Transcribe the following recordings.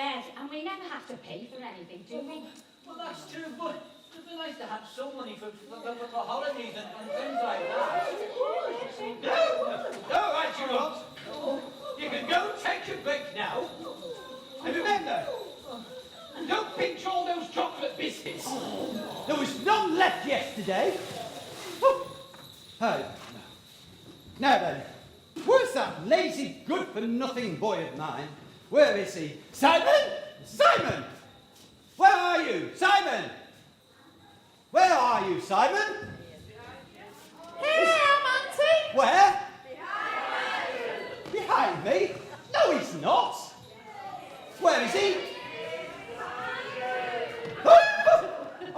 bed, and we never have to pay for anything, do we? Well, that's true, but it'd be nice to have some money for holidays and things like that. No, right you lot. You can go take your break now. And remember, don't pinch all those chocolate biscuits. There was none left yesterday. Hey, now then, where's that lazy, good-for-nothing boy of mine? Where is he? Simon? Simon! Where are you? Simon! Where are you, Simon? Here I am, Auntie. Where? Behind me? No, he's not. Where is he?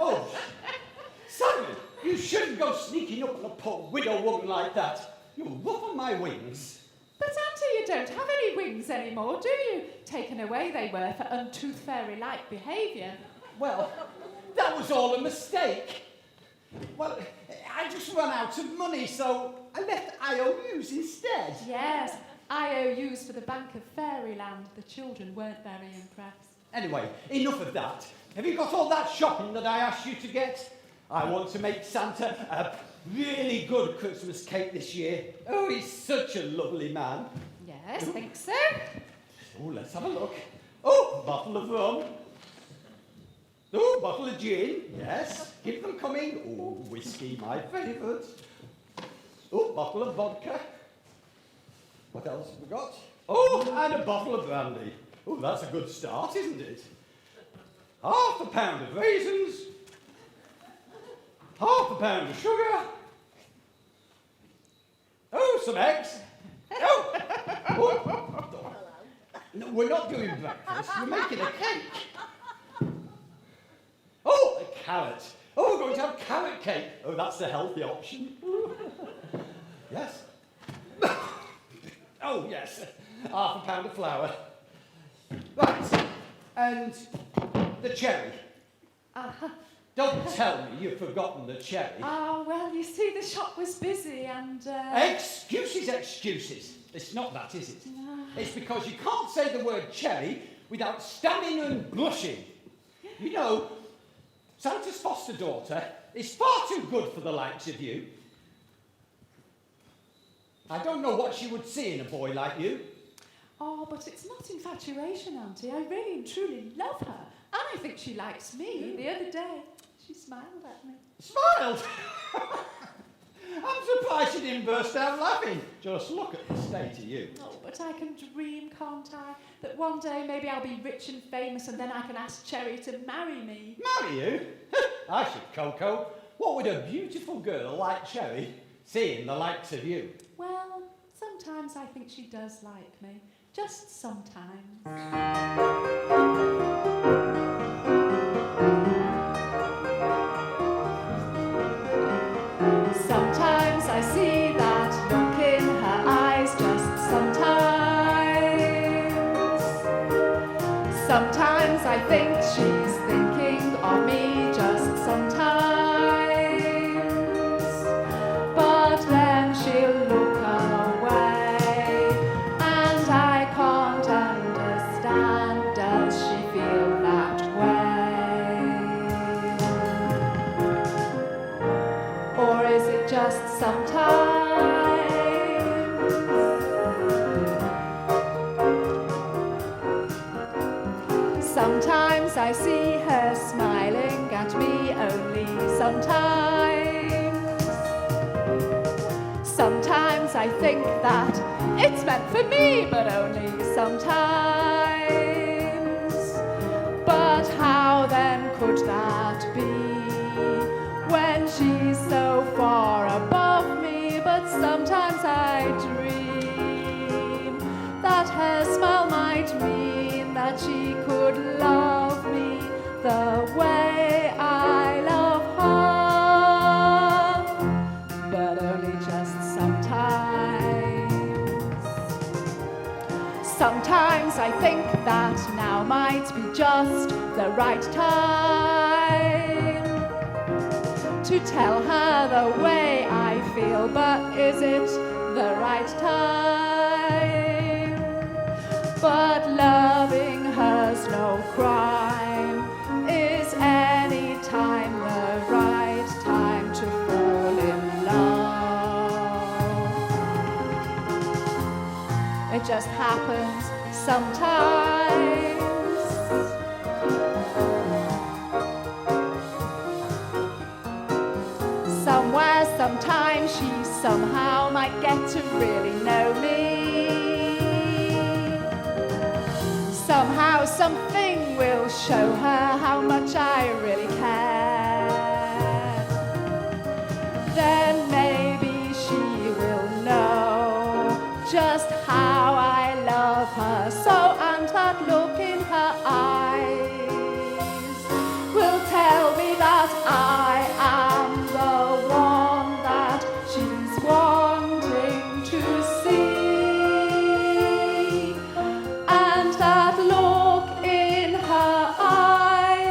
Oh, Simon, you shouldn't go sneaking up on a poor widow woman like that. You'll ruffle my wings. But Auntie, you don't have any wings anymore, do you? Taken away they were for uncouth fairy-like behaviour. Well, that was all a mistake. Well, I just ran out of money, so I left IOUs instead. Yes, IOUs for the Bank of Fairyland. The children weren't very impressed. Anyway, enough of that. Have you got all that shopping that I asked you to get? I want to make Santa a really good Christmas cake this year. Oh, he's such a lovely man. Yes, I think so. Oh, let's have a look. Oh, bottle of rum. Oh, bottle of gin. Yes, keep them coming. Oh, whiskey, my favourite. Oh, bottle of vodka. What else have we got? Oh, and a bottle of brandy. Oh, that's a good start, isn't it? Half a pound of raisins. Half a pound of sugar. Oh, some eggs. Oh. No, we're not doing breakfast. We're making a cake. Oh, a carrot. Oh, we're going to have carrot cake. Oh, that's the healthy option. Yes. Oh, yes. Half a pound of flour. Right. And the cherry. Don't tell me you've forgotten the cherry. Oh, well, you see, the shop was busy and... Excuses, excuses. It's not that, is it? No. It's because you can't say the word cherry without standing and blushing. You know, Santa's foster daughter is far too good for the likes of you. I don't know what she would see in a boy like you. Oh, but it's not infatuation, Auntie. I really and truly love her. And I think she likes me. The other day, she smiled at me. Smiled? I'm surprised she didn't burst out laughing. Just look at the state of you. Oh, but I can dream, can't I? That one day maybe I'll be rich and famous and then I can ask Cherry to marry me. Marry you? I should, Coco. What would a beautiful girl like Cherry see in the likes of you? Well, sometimes I think she does like me. Just sometimes. Sometimes I see that look in her eyes, just sometimes. Sometimes I think she's thinking of me, just sometimes. But then she'll look away, and I can't understand, does she feel that way? Or is it just sometimes? Sometimes I see her smiling at me, only sometimes. Sometimes I think that it's meant for me, but only sometimes. But how then could that be, when she's so far above me? But sometimes I dream that her smile might mean that she could love me the way I love her, but only just sometimes. Sometimes I think that now might be just the right time to tell her the way I feel, but is it the right time? But loving her's no sometimes. Somewhere, sometime, she somehow might get to really know me. Somehow, something will show her how much I really care. Then maybe she will know just how I love her so, and that look in her eyes will tell me that I am the one that she's wanting to see. And that look in her eyes,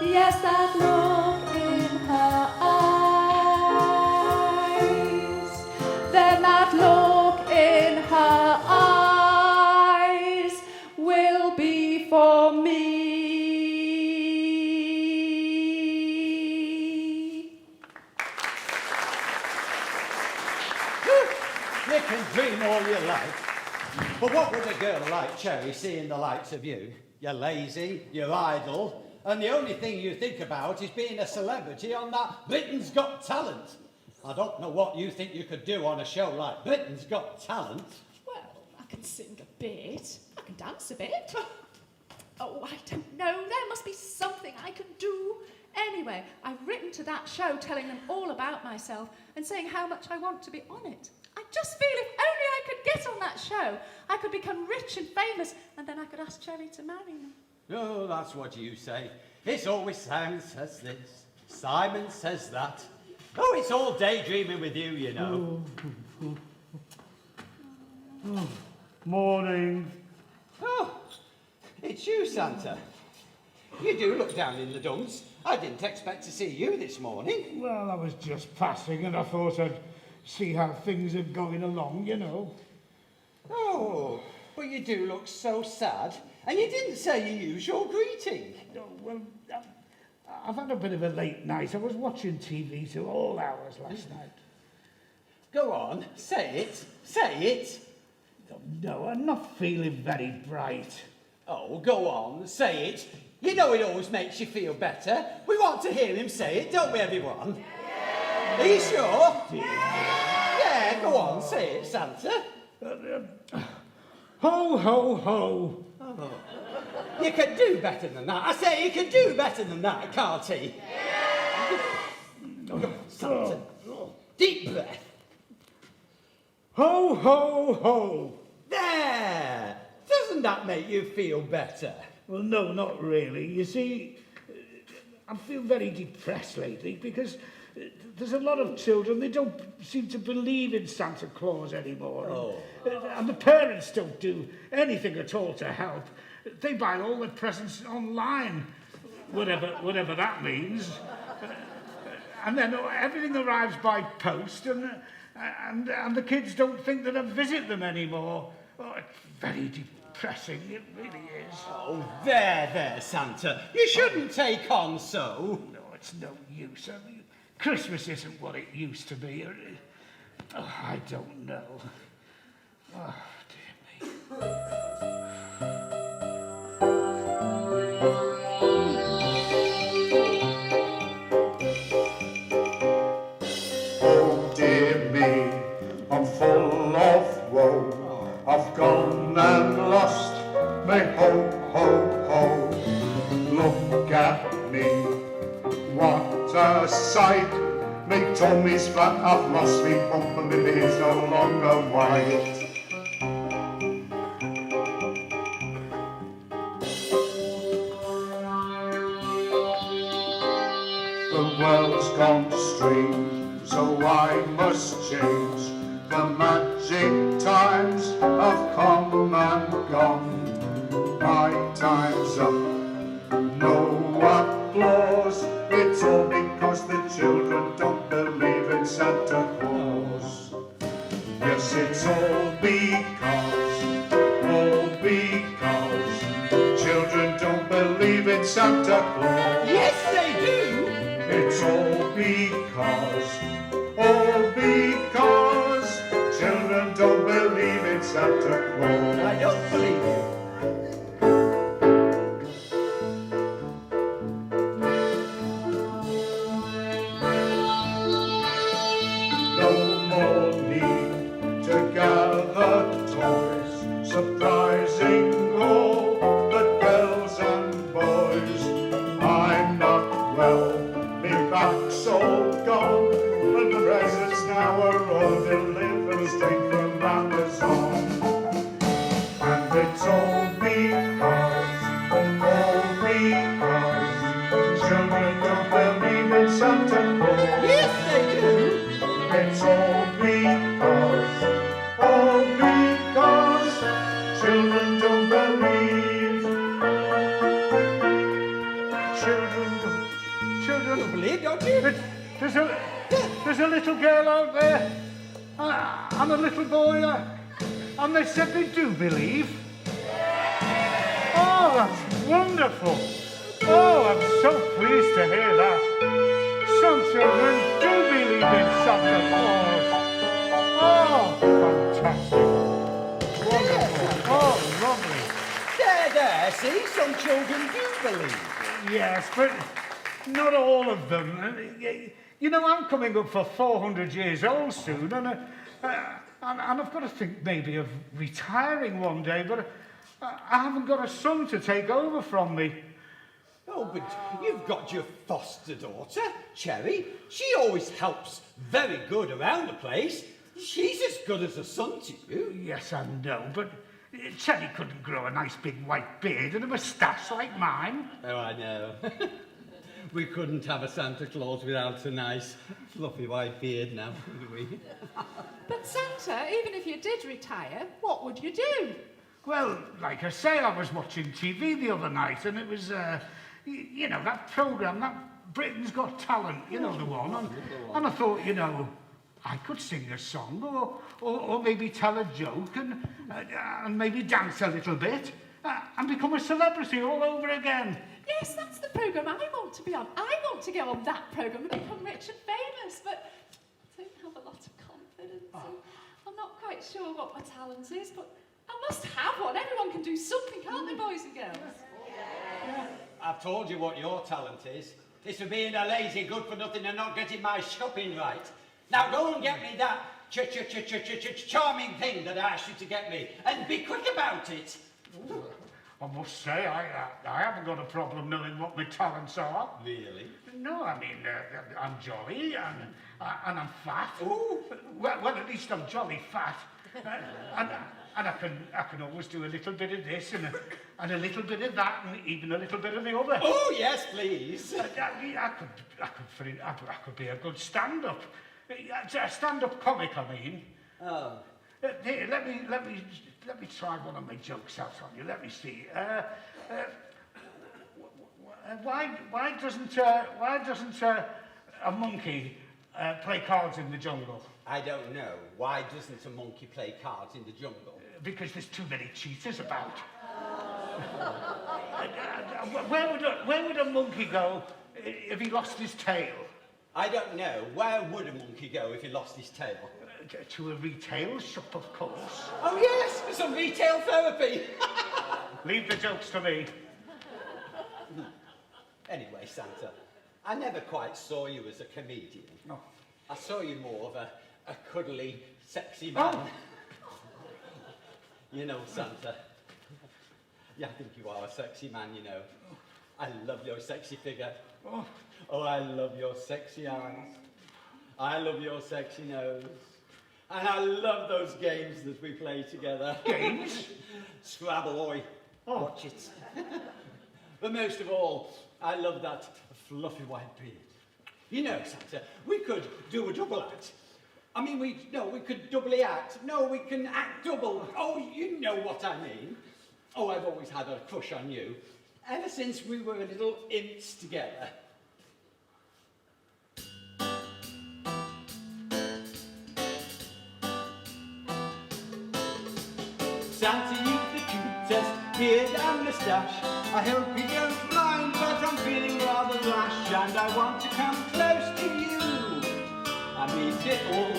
yes, that look in her eyes, then that look in her eyes will be for me. You can dream all you like, but what would a girl like Cherry see in the likes of you? You're lazy, you're idle, and the only thing you think about is being a celebrity on that Britain's Got Talent. I don't know what you think you could do on a show like Britain's Got Talent. Well, I can sing a bit, I can dance a bit. Oh, I don't know, there must be something I can do. Anyway, I've written to that show telling them all about myself and saying how much I want to be on it. I just feel if only I could get on that show, I could become rich and famous, and then I could ask Cherry to marry me. Oh, that's what you say. It's always Sam says this, Simon says that. Oh, it's all daydreaming with you, you know. Morning. Oh, it's you, Santa. You do look down in the dumps. I didn't expect to see you this morning. Well, I was just passing and I thought I'd see how things are going along, you know. Oh, but you do look so sad. And you didn't say your usual greeting. Oh, well, I've had a bit of a late night. I was watching TV till all hours last night. Go on, say it. Say it. Oh, no, I'm not feeling very bright. Oh, go on, say it. You know it always makes you feel better. We want to hear him say it, don't we, everyone? Yeah. Are you sure? Yeah, go on, say it, Santa. Ho, ho, ho. Oh. You can do better than that. I say you can do better than that, can't he? Yeah. Santa. Deep breath. Ho, ho, ho. There. Doesn't that make you feel better? Well, no, not really. You see, I feel very depressed lately because there's a lot of children, they don't seem to believe in Santa Claus anymore. Oh. And the parents don't do anything at all to help. They buy all their presents online, whatever that means. And then everything arrives by post, and the kids don't think that I visit them anymore. Oh, it's very depressing, it really is. Oh, there, Santa. You shouldn't take on so. No, it's no use. I mean, Christmas isn't what it used to be. Oh, I don't know. Oh, dear me. Oh dear me, I'm full of woe. I've gone and lost my ho. Look at me, what a sight. My tummy's flat, I've lost me bump and my beard's no longer white. The world's gone strange, so I must change. The magic times have come and gone. My time's up, no applause. It's all because the children don't believe in Santa Claus. Yes, it's all because children don't believe in Santa Claus. Yes, they do. It's all because children don't believe in Santa Claus. I don't believe you. No more need to gather toys, surprising all the girls and boys. I'm not well, me back's all gone, and the presents now are all delivered straight from Amazon. And it's all because children don't believe in Santa Claus. Yes, they do. It's all because children don't believe. Children, You believe, don't you? there's a little girl out there, and a little boy, and they said they do believe. Oh, that's wonderful. Oh, I'm so pleased to hear that. Some children do believe in Santa Claus. Oh, fantastic. Wonderful. Oh, lovely. There, see, some children do believe. Yes, but not all of them. You know, I'm coming up for 400 years old soon, and I've got to think maybe of retiring one day, but I haven't got a son to take over from me. Oh, but you've got your foster daughter, Cherry. She always helps very good around the place. She's as good as a son to you. Yes, I know, but Cherry couldn't grow a nice big white beard and a moustache like mine. Oh, I know. We couldn't have a Santa Claus without a nice, fluffy white beard now, would we? But Santa, even if you did retire, what would you do? Well, like I say, I was watching TV the other night, and it was, you know, that programme, that Britain's Got Talent, you know the one. And I thought, you know, I could sing a song, or maybe tell a joke, and maybe dance a little bit, and become a celebrity all over again. Yes, that's the programme I want to be on. I want to go on that programme and become rich and famous, but I don't have a lot of confidence. And I'm not quite sure what my talent is, but I must have one. Everyone can do something, can't they, boys and girls? Yeah. I've told you what your talent is. It's for being a lazy, good-for-nothing and not getting my shopping right. Now go and get me that charming thing that I asked you to get me, and be quick about it. I must say, I haven't got a problem knowing what my talents are. Really? No, I mean, I'm jolly, and I'm fat. Ooh. Well, at least I'm jolly fat. And I can always do a little bit of this, and a little bit of that, and even a little bit of the other. Oh, yes, please. I could be a good stand-up. A stand-up comic, I mean. Oh. Here, let me try one of my jokes out on you. Let me see. Why doesn't a monkey play cards in the jungle? I don't know. Why doesn't a monkey play cards in the jungle? Because there's too many cheaters about. Where would a monkey go if he lost his tail? I don't know. Where would a monkey go if he lost his tail? To a retail shop, of course. Oh, yes, some retail therapy. Leave the jokes to me. Anyway, Santa, I never quite saw you as a comedian. Oh. I saw you more of a cuddly, sexy man. Oh. You know, Santa. Yeah, I think you are a sexy man, you know. I love your sexy figure. Oh, I love your sexy eyes. I love your sexy nose. And I love those games that we play together. Games? Scrabble, oi. Oh. Watch it. But most of all, I love that fluffy white beard. You know, Santa, we could do a double act. I mean, we could doubly act. No, we can act double. Oh, you know what I mean. Oh, I've always had a crush on you. Ever since we were little imps together. Santa, you've the cutest beard and moustache. I hope you don't mind, but I'm feeling rather rash, and I want to come close to you. I mean it all.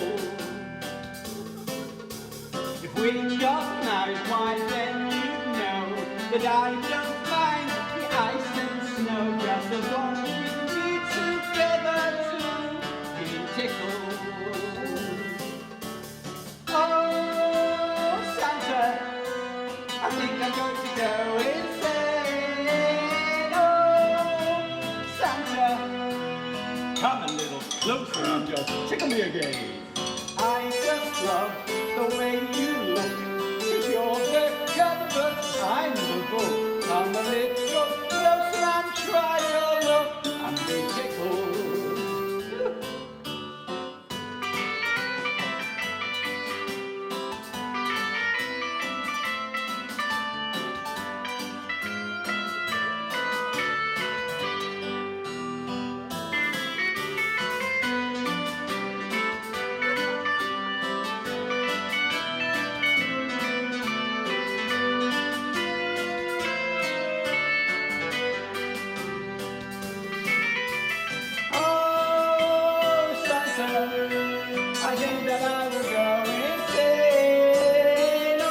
If we got married, why then you know that I don't mind the ice and snow, just as long as we can be together too, being tickled. Oh, Santa, I think I'm going to go insane. Oh, Santa, come a little closer and just tickle me again. I just love the way you look, 'cause you're the government, I'm the book. Come a little closer and try your luck, and be tickled. I think that I will go insane. Oh,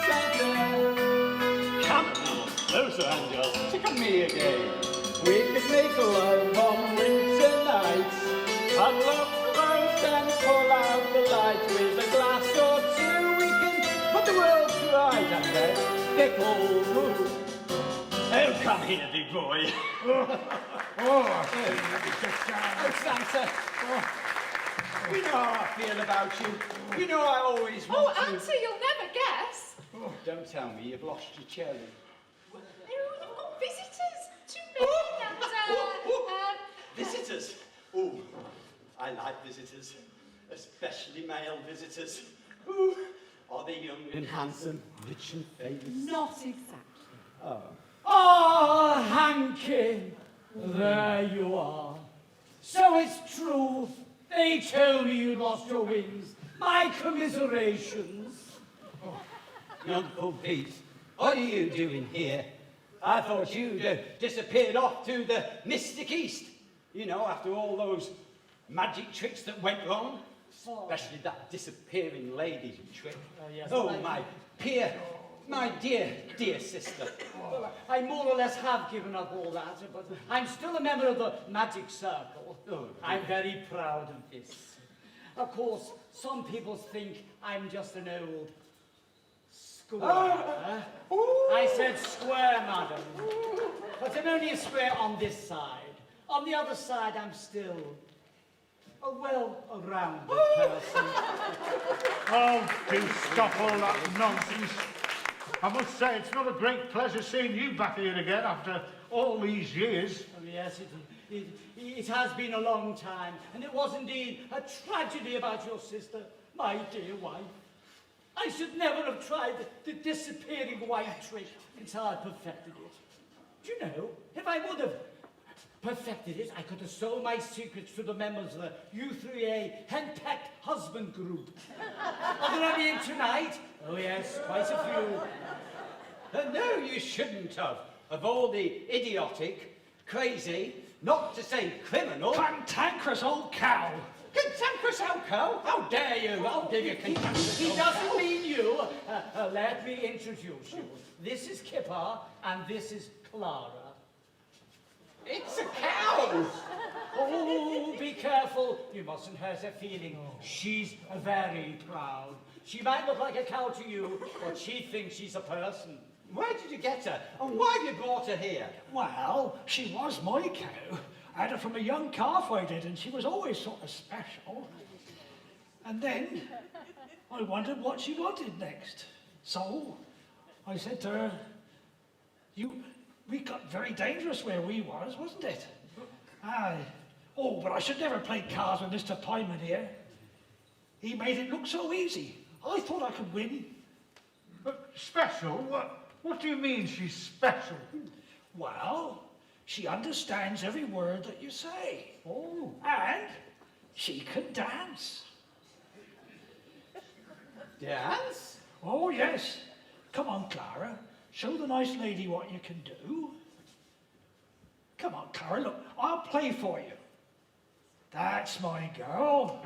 Santa, come a little closer and just tickle me again. We could make love on winter nights, cuddle up close and pull out the light. With a glass or two we can put the world to right and then pickle. Oh, come here, big boy. Oh, Santa. You know how I feel about you. You know I always want to. Auntie, you'll never guess. Oh, don't tell me you've lost your cherry. Oh, you've got visitors. Too many. Visitors. Oh, I like visitors, especially male visitors. Ooh, are they young and handsome, rich and famous? Not exactly. Oh, Hanky, there you are. So it's true. They told me you lost your wings. My commiserations. Uncle Pete, what are you doing here? I thought you'd disappeared off to the Mystic East. You know, after all those magic tricks that went wrong. Especially that disappearing lady trick. Yes, my dear, dear sister. Well, I more or less have given up all that, but I'm still a member of the Magic Circle. Oh, I'm very proud of this. Of course, some people think I'm just an old square. I said square, madam. But I'm only a square on this side. On the other side, I'm still a well-rounded person. oh, do stop all that nonsense. I must say, it's not a great pleasure seeing you back here again after all these years. Oh, yes, it has been a long time, and it was indeed a tragedy about your sister, my dear wife. I should never have tried the disappearing white trick until I perfected it. Do you know, if I would have perfected it, I could have sold my secrets to the members of the U3A Henpecked Husband Group. Are there any in tonight? Oh yes, quite a few. No, you shouldn't have. Of all the idiotic, crazy, not to say criminal... Cantankerous old cow! Cantankerous old cow? How dare you? I'll give you cantankerous He old doesn't cow. mean you. Let me introduce you. This is Kipper, and this is Clara. It's a cow! Oh, be careful. You mustn't hurt her feeling. She's very proud. She might look like a cow to you, but she thinks she's a person. Where did you get her? And why have you brought her here? Well, she was my cow. I had her from a young calf I did, and she was always sort of special. And then I wondered what she wanted next. So I said to her, we got very dangerous where we was, wasn't it? Aye. Oh, but I should never play cards with Mr. Pyman here. He made it look so easy. I thought I could win. But special? What do you mean she's special? Well, she understands every word that you say. Oh. And she can dance. Dance? Oh, yes. Come on, Clara. Show the nice lady what you can do. Come on, Clara, look, I'll play for you. That's my girl.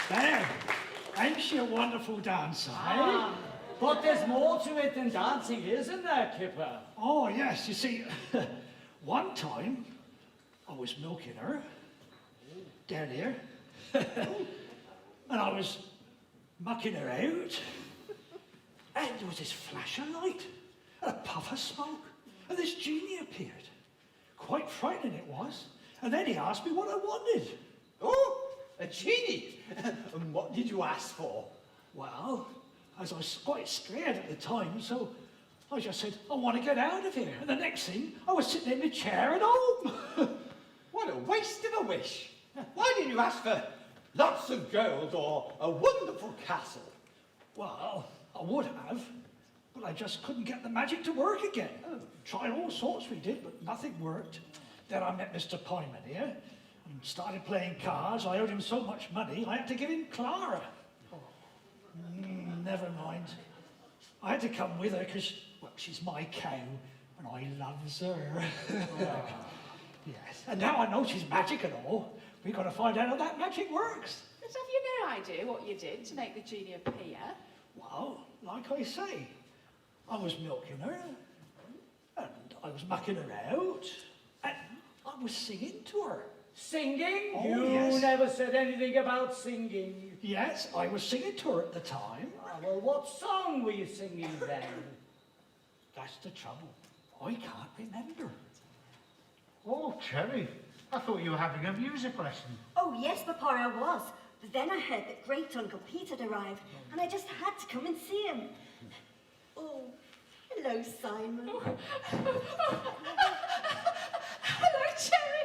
There. Ain't she a wonderful dancer, eh? But there's more to it than dancing, isn't there, Kipper? Oh, yes, you see, one time I was milking her down here, and I was mucking her out, and there was this flash of light, and a puff of smoke, and this genie appeared. Quite frightening it was, and then he asked me what I wanted. Oh, a genie. And what did you ask for? Well, as I was quite scared at the time, so I just said, I want to get out of here. And the next thing, I was sitting in the chair at home. What a waste of a wish. Why didn't you ask for lots of gold or a wonderful castle? Well, I would have, but I just couldn't get the magic to work again. Tried all sorts we did, but nothing worked. Then I met Mr. Pyman here and started playing cards. I owed him so much money, I had to give him Clara. Never mind. I had to come with her because, well, she's my cow and I loves her. Yes. And now I know she's magic and all. We've got to find out how that magic works. But have you no idea what you did to make the genie appear? Well, like I say, I was milking her, and I was mucking her out, and I was singing to her. Singing? Oh, You yes. never said anything about singing. Yes, I was singing to her at the time. Ah, well, what song were you singing then? That's the trouble. I can't remember. Oh, Cherry, I thought you were having a music lesson. Oh, yes, Papa, I was. But then I heard that Great Uncle Pete had arrived, and I just had to come and see him. Oh, hello, Simon. Hello, Cherry.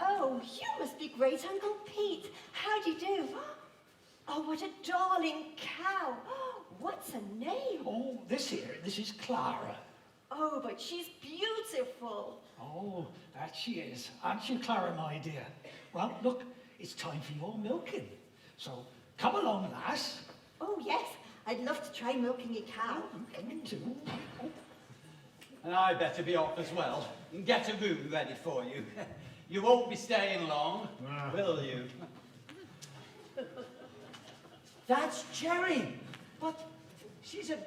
Oh, you must be Great Uncle Pete. How do you do? Oh, what a darling cow. What's her name? Oh, this is Clara. Oh, but she's beautiful. Oh, that she is. Aren't you, Clara, my dear? Well, look, it's time for your milking. So, come along, lass. Oh, yes, I'd love to try milking a cow. Come in too. And I better be off as well and get a room ready for you. You won't be staying long, will you? That's Cherry. But she's a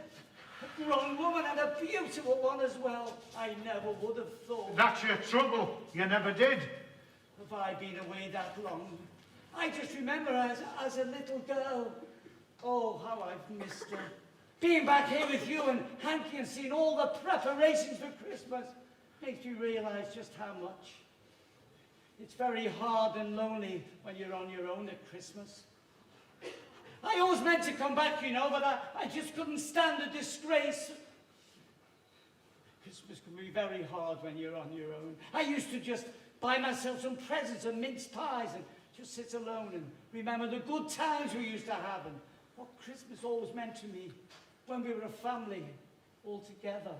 grown woman and a beautiful one as well. I never would have thought. That's your trouble. You never did. Have I been away that long? I just remember her as a little girl. Oh, how I've missed her. Being back here with you and Hanky and seeing all the preparations for Christmas makes you realise just how much. It's very hard and lonely when you're on your own at Christmas. I always meant to come back, you know, but I just couldn't stand the disgrace. Christmas can be very hard when you're on your own. I used to just buy myself some presents and mince pies and just sit alone and remember the good times we used to have and what Christmas always meant to me when we were a family all together.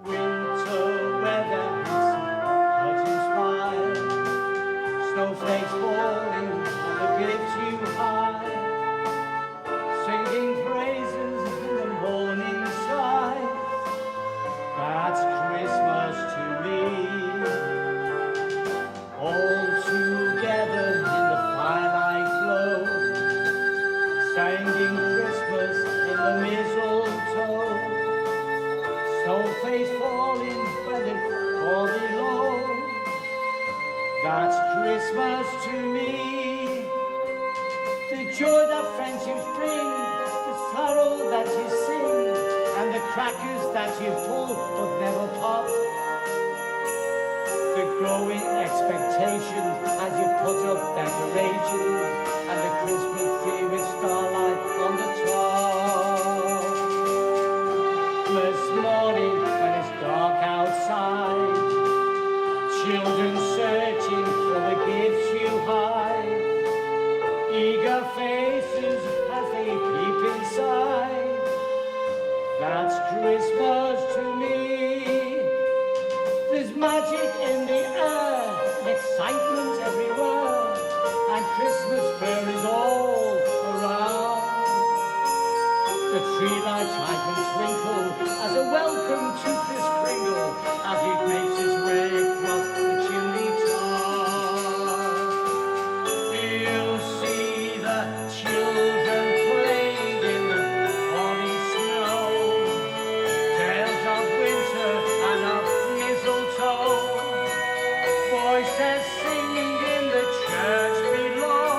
Winter weather hurt and smile, snowflakes falling on the gifts you hide, singing praises in the morning sky. That's Christmas to me. All together in the firelight glow, singing Christmas in the mistletoe. Snowflakes falling when they fall below. That's Christmas to me. The joy that friendships bring, the sorrow that you sing, and the crackers that you pull but never pop. The growing expectation as you put up decorations, and the Christmas tree with starlight on the top. Christmas morning when it's dark outside, children searching for the gifts you hide, eager faces as they peep inside. That's Christmas to me. There's magic in the air, excitement everywhere, and Christmas fur is all around. The tree lights shine and twinkle as a welcome to Kris Kringle as he makes his way across the chimney top. You'll see the children playing in the falling snow, tales of winter and of mistletoe, voices singing in the church below.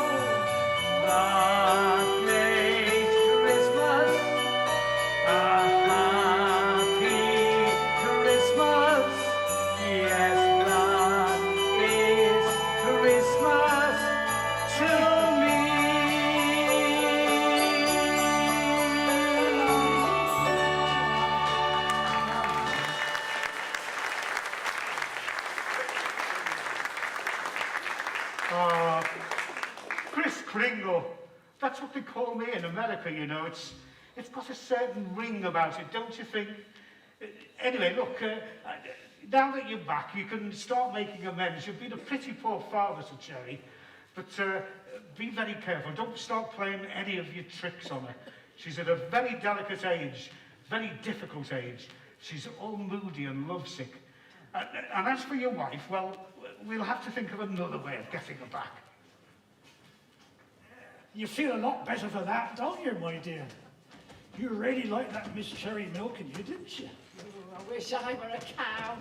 That makes Christmas a happy Christmas. Yes, that is Christmas to me. Kris Kringle. That's what they call me in America, you know. It's got a certain ring about it, don't you think? Anyway, look, now that you're back, you can start making amends. You've been a pretty poor father to Cherry, but be very careful. Don't start playing any of your tricks on her. She's at a very delicate age, very difficult age. She's all moody and lovesick. And as for your wife, well, we'll have to think of another way of getting her back. You feel a lot better for that, don't you, my dear? You really like that Miss Cherry milking you, didn't you? Oh, I wish I were a cow.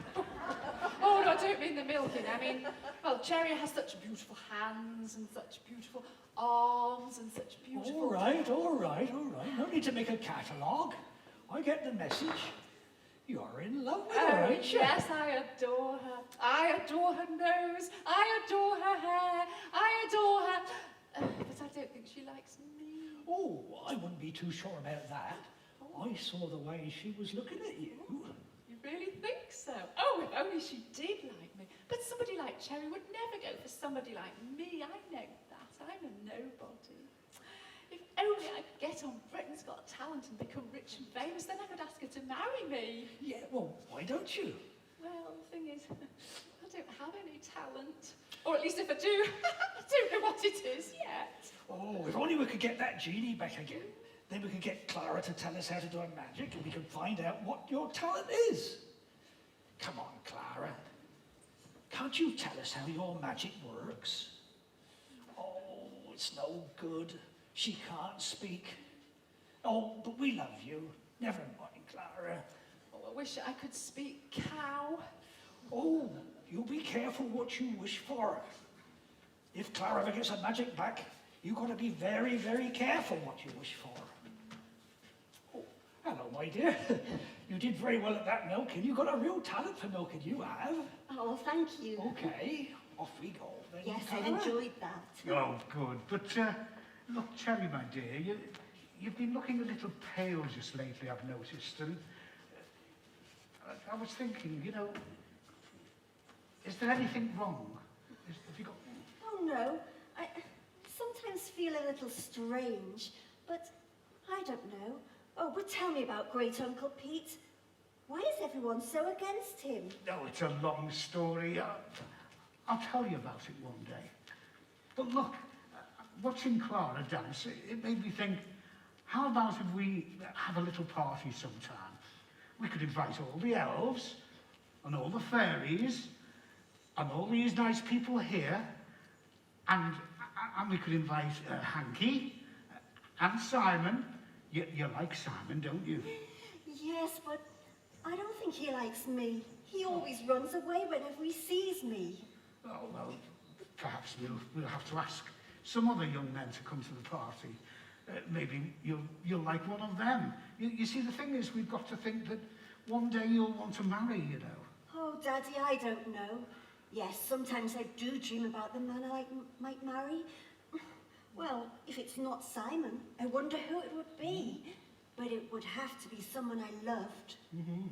Oh, no, I don't mean the milking. I mean, well, Cherry has such beautiful hands and such beautiful arms and such beautiful... All right. No need to make a catalogue. I get the message. You're in love with her, Oh, ain't you? yes, I adore her. I adore her nose. I adore her hair. I adore her... but I don't think she likes me. Oh, I wouldn't be too sure about that. I saw the way she was looking at you. You really think so? Oh, if only she did like me. But somebody like Cherry would never go for somebody like me. I know that. I'm a nobody. If only I could get on Britain's Got Talent and become rich and famous, then I could ask her to marry me. Yeah, well, why don't you? Well, the thing is, I don't have any talent. Or at least if I do, I don't know what it is yet. Oh, if only we could get that genie back again. Then we could get Clara to tell us how to do our magic and we could find out what your talent is. Come on, Clara. Can't you tell us how your magic works? Oh, it's no good. She can't speak. Oh, but we love you. Never mind, Clara. Oh, I wish I could speak cow. Oh, you be careful what you wish for. If Clara ever gets her magic back, you've got to be very, very careful what you wish for. Oh, hello, my dear. You did very well at that milking. You've got a real talent for milking, you have. Oh, thank you. Okay. off we go. Then. Yes, I've enjoyed that. Oh, good. But, look, Cherry, my dear, you've been looking a little pale just lately, I've noticed, and I was thinking, you know, is there anything wrong? Have you got... Oh, no. I sometimes feel a little strange, but I don't know. Oh, but tell me about Great Uncle Pete. Why is everyone so against him? No, it's a long story. I'll tell you about it one day. But look, watching Clara dance, it made me think, how about if we have a little party sometime? We could invite all the elves, and all the fairies, and all these nice people here, and we could invite Hanky, and Simon. You like Simon, don't you? Yes, but I don't think he likes me. He always runs away whenever he sees me. Oh, well, perhaps we'll have to ask some other young men to come to the party. Maybe you'll like one of them. You see, the thing is, we've got to think that one day you'll want to marry, you know. Oh, Daddy, I don't know. Yes, sometimes I do dream about the man I might marry. Well, if it's not Simon, I wonder who it would be. But it would have to be someone I loved. Mm-hmm.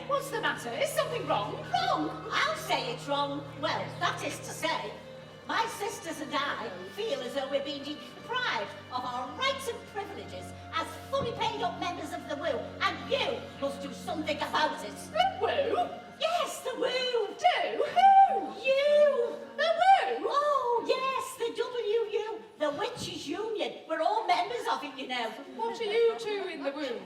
What's the matter? Is something wrong? Wrong? I'll say it's wrong. Well, that is to say, my sisters and I feel as though we're being deprived of our rights and privileges as fully paid up members of the Woo, and you must do something about it. The Woo? Yes, the Woo. Do? Who? You. The Woo? Oh, yes, the WU, the Witches' Union. We're all members of it, you know. What are you two in the Woo?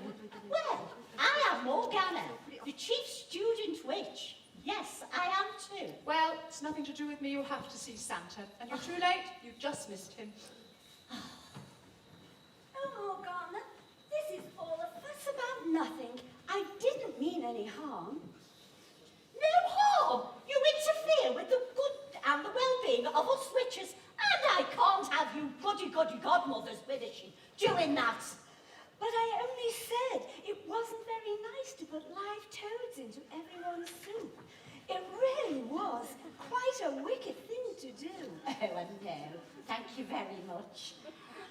Well, I am Morgana, the chief student witch. Yes, I am too. Well, it's nothing to do with me. You'll have to see Santa. And you're too late. You've just missed him. Oh, Gardener, this is all a fuss about nothing. I didn't mean any harm. No harm! You interfere with the good and the well-being of us witches, and I can't have you goody-goody godmothers finishing doing that. But I only said it wasn't very nice to put live toads into everyone's soup. It really was quite a wicked thing to do. Oh, no, thank you very much.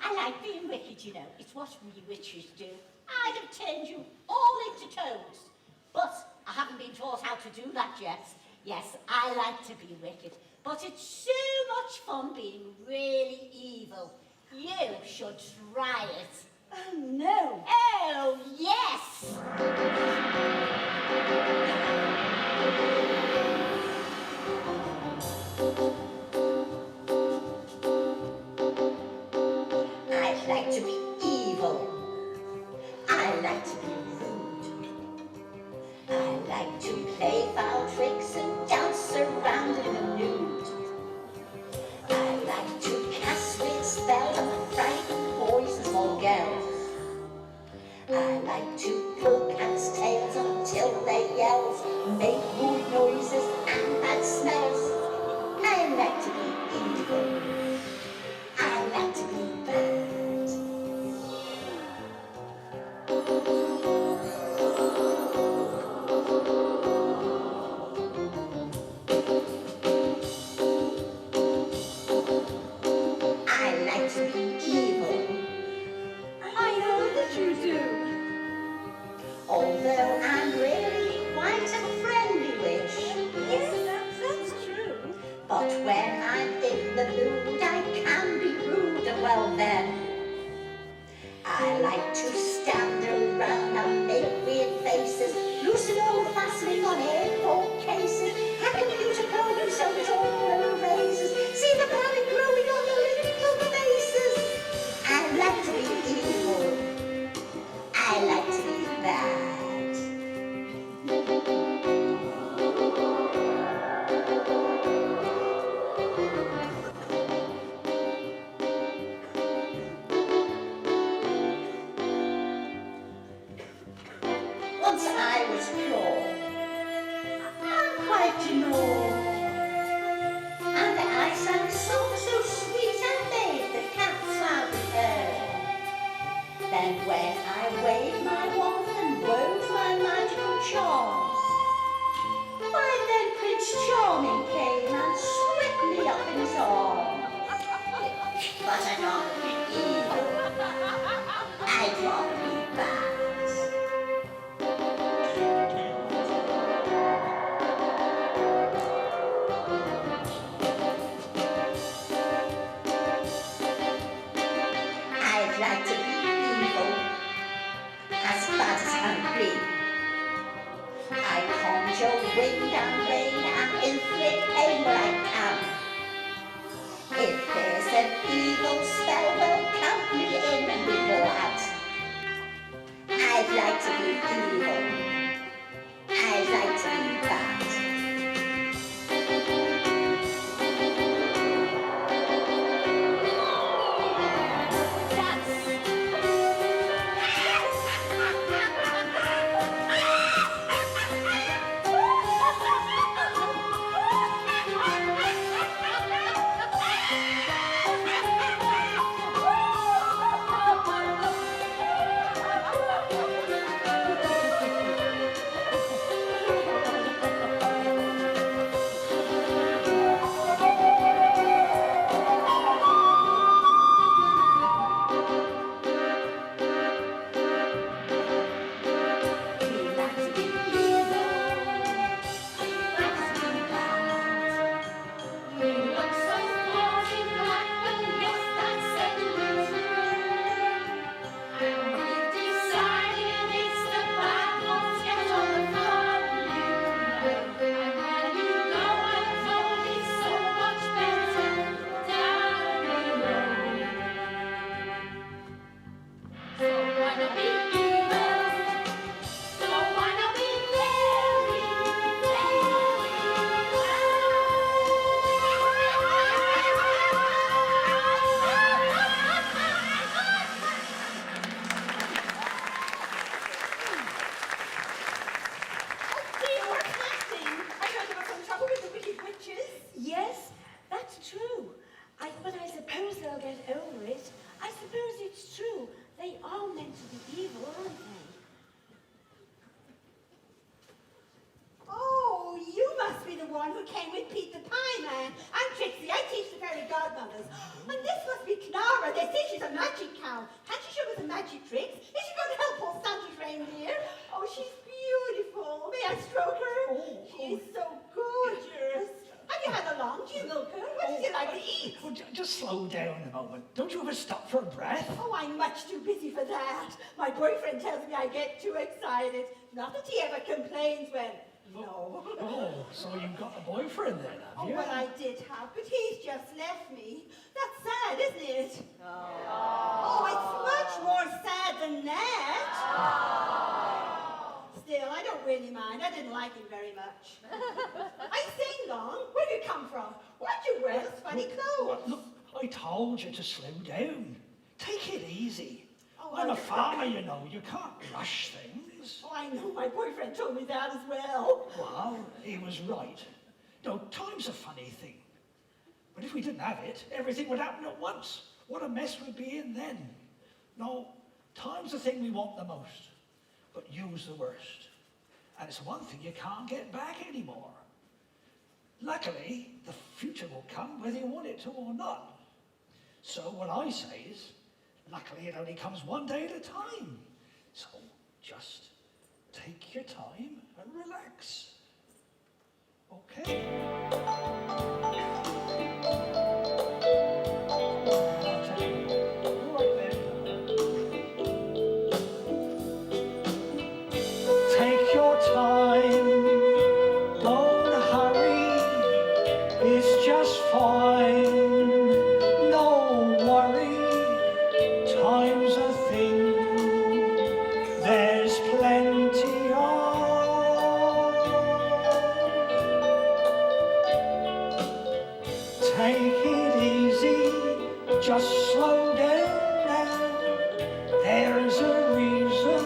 I like being wicked, you know. It's what we witches do. I'd have turned you all into toads. But I haven't been taught how to do that yet. Yes, I like to be wicked. But it's so much fun being really evil. You should try it. Oh, no. Oh, yes! I'd like to be evil. I like to be rude. I like to play foul tricks and dance around in the nude. I like to cast weird spells and frighten boys and small girls. I like to pull cats' tails until their yells make rude noises and bad smells. I like to be evil. I like to be bad. I like to be evil. I know that you do. Although I'm really quite a friendly witch. Yes, that's true. But when I'm in the mood, I can be rude, and well then. I like to stand around and make weird faces, loosen all the fastening on airport cases, hack computer programs so it all erases, see the panic growing on the little faces. I like to be evil. I like to be bad. Once I was pure, and quite demure, and I sang a song so sweet I made the cats loudly heard. Then when I waved my wand and wove my magical charms, why then Prince Charming came and swept me up in his arms. But I'd rather be evil. I'd rather be bad. I'd like to be evil, as bad as can be. I conjure wind and rain and inflict pain where I can. If there's an evil spell, well, count me in and be glad. I'd like to be evil. I'd like to be bad. slow down a moment? Don't you ever stop for a breath? Oh, I'm much too busy for that. My boyfriend tells me I get too excited. Not that he ever complains when... No. Oh, so you've got a boyfriend then, have Oh, you? well, I did have, but he's just left me. That's sad, isn't it? Oh, it's much more sad than that. Still, I don't really mind. I didn't like him very much. I sing long. Where do you come from? Why'd you wear those funny clothes? Look, I told you to slow down. Take it easy. Oh, I'm a I- farmer, you know. You can't rush things. Oh, I know. My boyfriend told me that as well. Well, he was right. No, time's a funny thing. But if we didn't have it, everything would happen at once. What a mess we'd be in then. No, time's the thing we want the most, but you's the worst. And it's one thing you can't get back anymore. Luckily, the future will come whether you want it to or not. So what I say is, luckily it only comes one day at a time. So just take your time and relax. Okay? Take your time, don't hurry, it's just fine, no worry, time's a thing, there's plenty of. Take it easy, just slow down now, there's a reason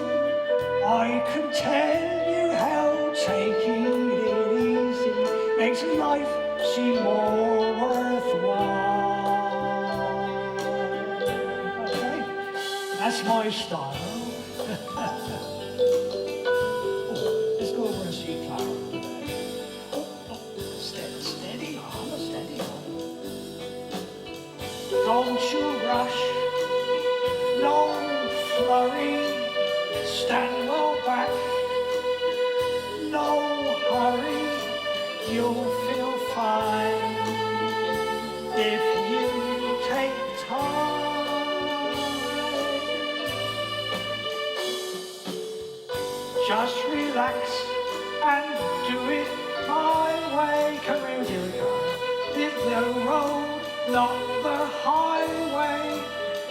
I can tell you how taking it easy makes life seem more worthwhile. Okay, that's my style. Oh, let's go over and see Clara today. Oh, steady on, steady on. Don't you rush, no flurry. Stand well back, no hurry, you'll feel fine if you take time. Just relax and do it my way. Come here, dear girl. It's the road, not the highway.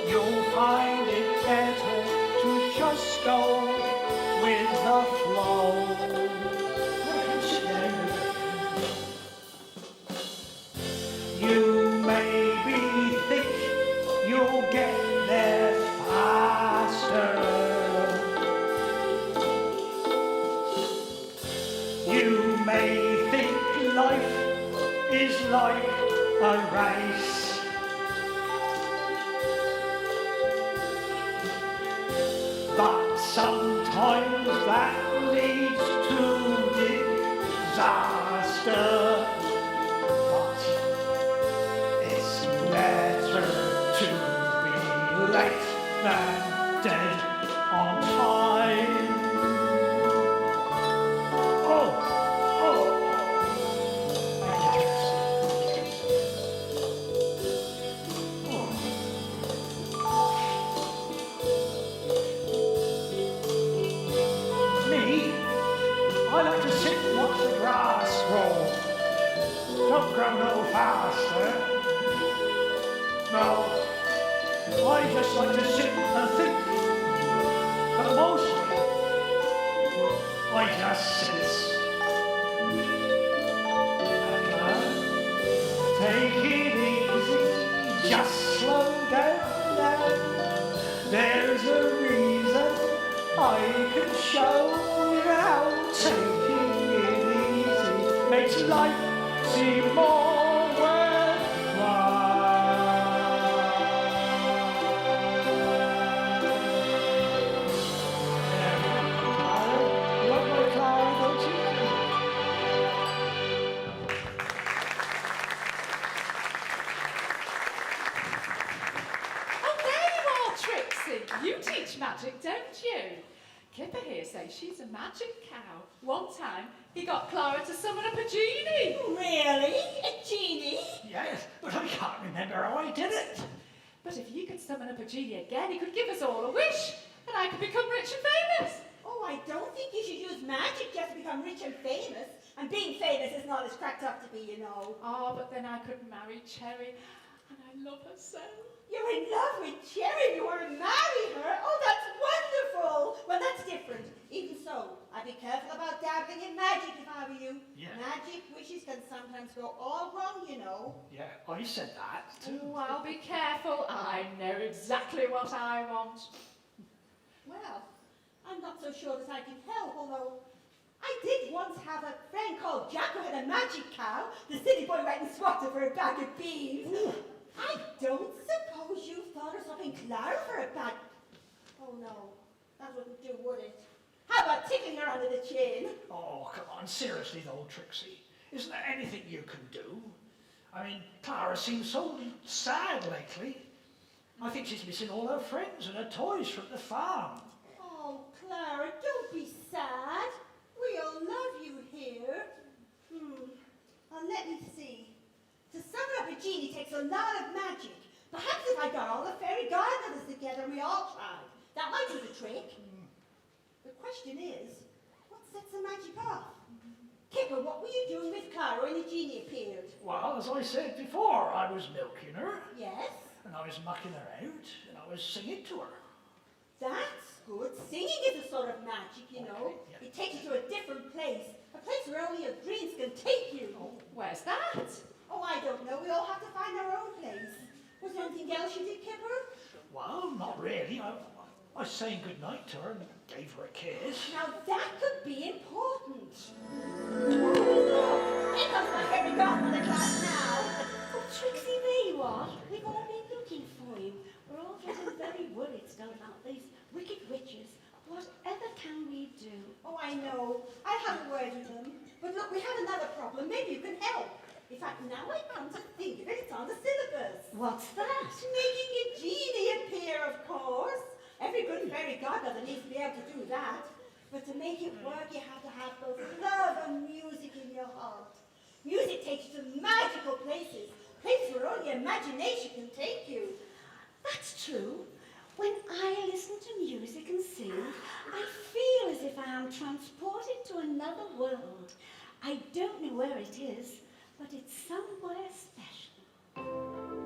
You'll find it better to just go with the flow. You maybe think you'll get there faster. You may think life is like a race. But sometimes that leads to disaster. But it's better to be late than dead on time. Oh. I like to sit and watch the grass grow. Don't grow no faster. No, I just like to sit and think. But mostly, I just sit. Take it easy, just slow down now. There's a reason I can show you how taking it easy makes life seem more worthwhile. You want my Clara, don't you? Oh, there you are, Trixie. You teach magic, don't you? Kipper here says she's a magic cow. One time, he got Clara to summon up a genie. Really? A genie? Yes, but I can't remember how I did it. But if you could summon up a genie again, he could give us all a wish, and I could become rich and famous. Oh, I don't think you should use magic just to become rich and famous. And being famous is not as cracked up to be, you know. Oh, but then I could marry Cherry, and I love her so. You're in love with Cherry, you want to marry her? Oh, that's wonderful! Well, that's different. Even so, I'd be careful about dabbling in magic if I were you. Yeah. Magic wishes can sometimes go all wrong, you know. Yeah, I said that too. Oh, I'll be careful. I know exactly what I want. Well, I'm not so sure that I can help, although I did once have a friend called Jack who had a magic cow. The silly boy went and swapped her for a bag of beans. I don't suppose you thought of swapping Clara for a bag. Oh no, that wouldn't do, would it? How about tickling her under the chin? Oh, come on, seriously though, Trixie. Isn't there anything you can do? I mean, Clara seems so sad lately. I think she's missing all her friends and her toys from the farm. Oh, Clara, don't be sad. We all love you here. Well, let me see. To summon up a genie takes a lot of magic. Perhaps if I got all the fairy godmothers together and we all tried, that might do the trick. The question is, what sets the magic off? Kipper, what were you doing with Clara when the genie appeared? Well, as I said before, I was milking her, Yes, and I was mucking her out, and I was singing to her. that's good. Singing is a sort of magic, you know. Okay, yeah. It takes you to a different place. A place where only your dreams can take you. Where's that? Oh, I don't know. We all have to find our own place. Was there anything else you did, Kipper? Well, not really. I sang goodnight to her and gave her a kiss. Now that could be important. Here comes my fairy godmother class now. Oh, Trixie, there you are. We've all been looking for you. We're all getting very worried still about these wicked witches. Whatever can we do? Oh, I know. I have a word with them. But look, we have another problem. Maybe you can help. In fact, now I come to think of it, it's on the syllabus. What's that? Making a genie appear, of course. Every good fairy godmother needs to be able to do that. But to make it work, you have to have both love and music in your heart. Music takes you to magical places, places where only imagination can take you. That's true. When I listen to music and sing, I feel as if I am transported to another world. I don't know where it is, but it's somewhere special.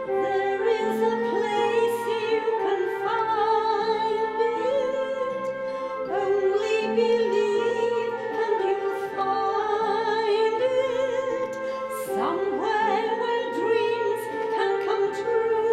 There is a place you can find it. Only believe and you'll find it. Somewhere where dreams can come true.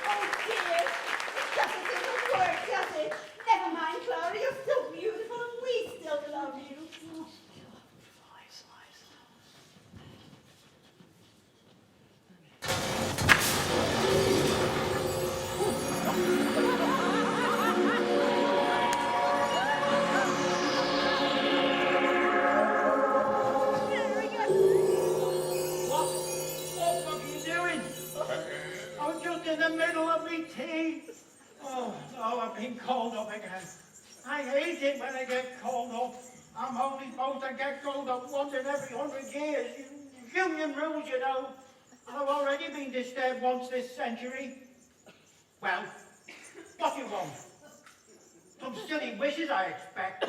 Oh dear, it doesn't even work, does it? Never mind, Clara, you're still beautiful and we still love you. What are you doing? I'm just in the middle of my tea. Oh, no, I've been called up again. I hate it when I get called up. I'm only supposed to get called up once in every 100 years. Union rules, you know. I've already been disturbed once this century. Well, what do you want? Some silly wishes, I expect.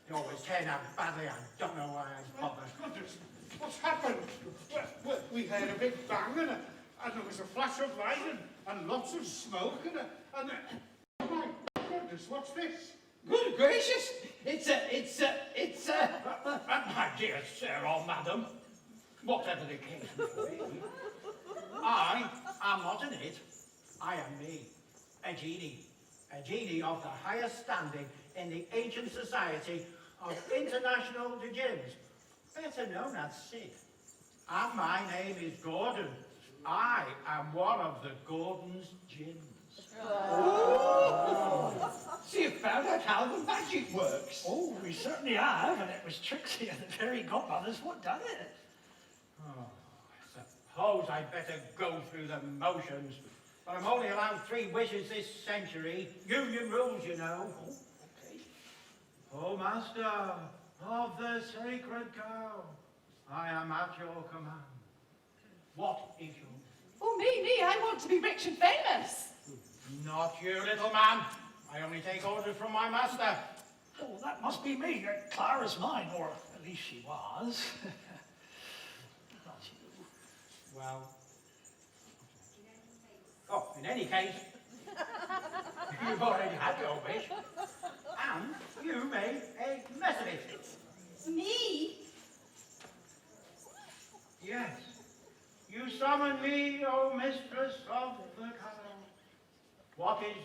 They always turn out badly. I don't know why I bother. Goodness, what's happened? Well, we heard a big bang and there was a flash of light and lots of smoke oh my goodness, what's this? Good gracious! It's a... My dear sir or madam, whatever the case may be, I am not an it. I am me, a genie. A genie of the highest standing in the ancient society of international djinns, better known as Sid. And my name is Gordon. I am one of the Gordon's djinns. So you found out how the magic works. Oh, we certainly have, and it was Trixie and the fairy godmothers what done it. Oh, I suppose I'd better go through the motions. But I'm only allowed 3 wishes this century. Union rules, you know. Oh, okay. Oh, Master of the Sacred Cow, I am at your command. What is your... Oh, me, I want to be rich and famous. Not you, little man. I only take orders from my master. Oh, that must be me. Clara's mine, or at least she was. Not you. Well... Oh, in any case, you've already had your wish. And you made a mess of it. Me? Yes. You summon me, O mistress of the castle. What is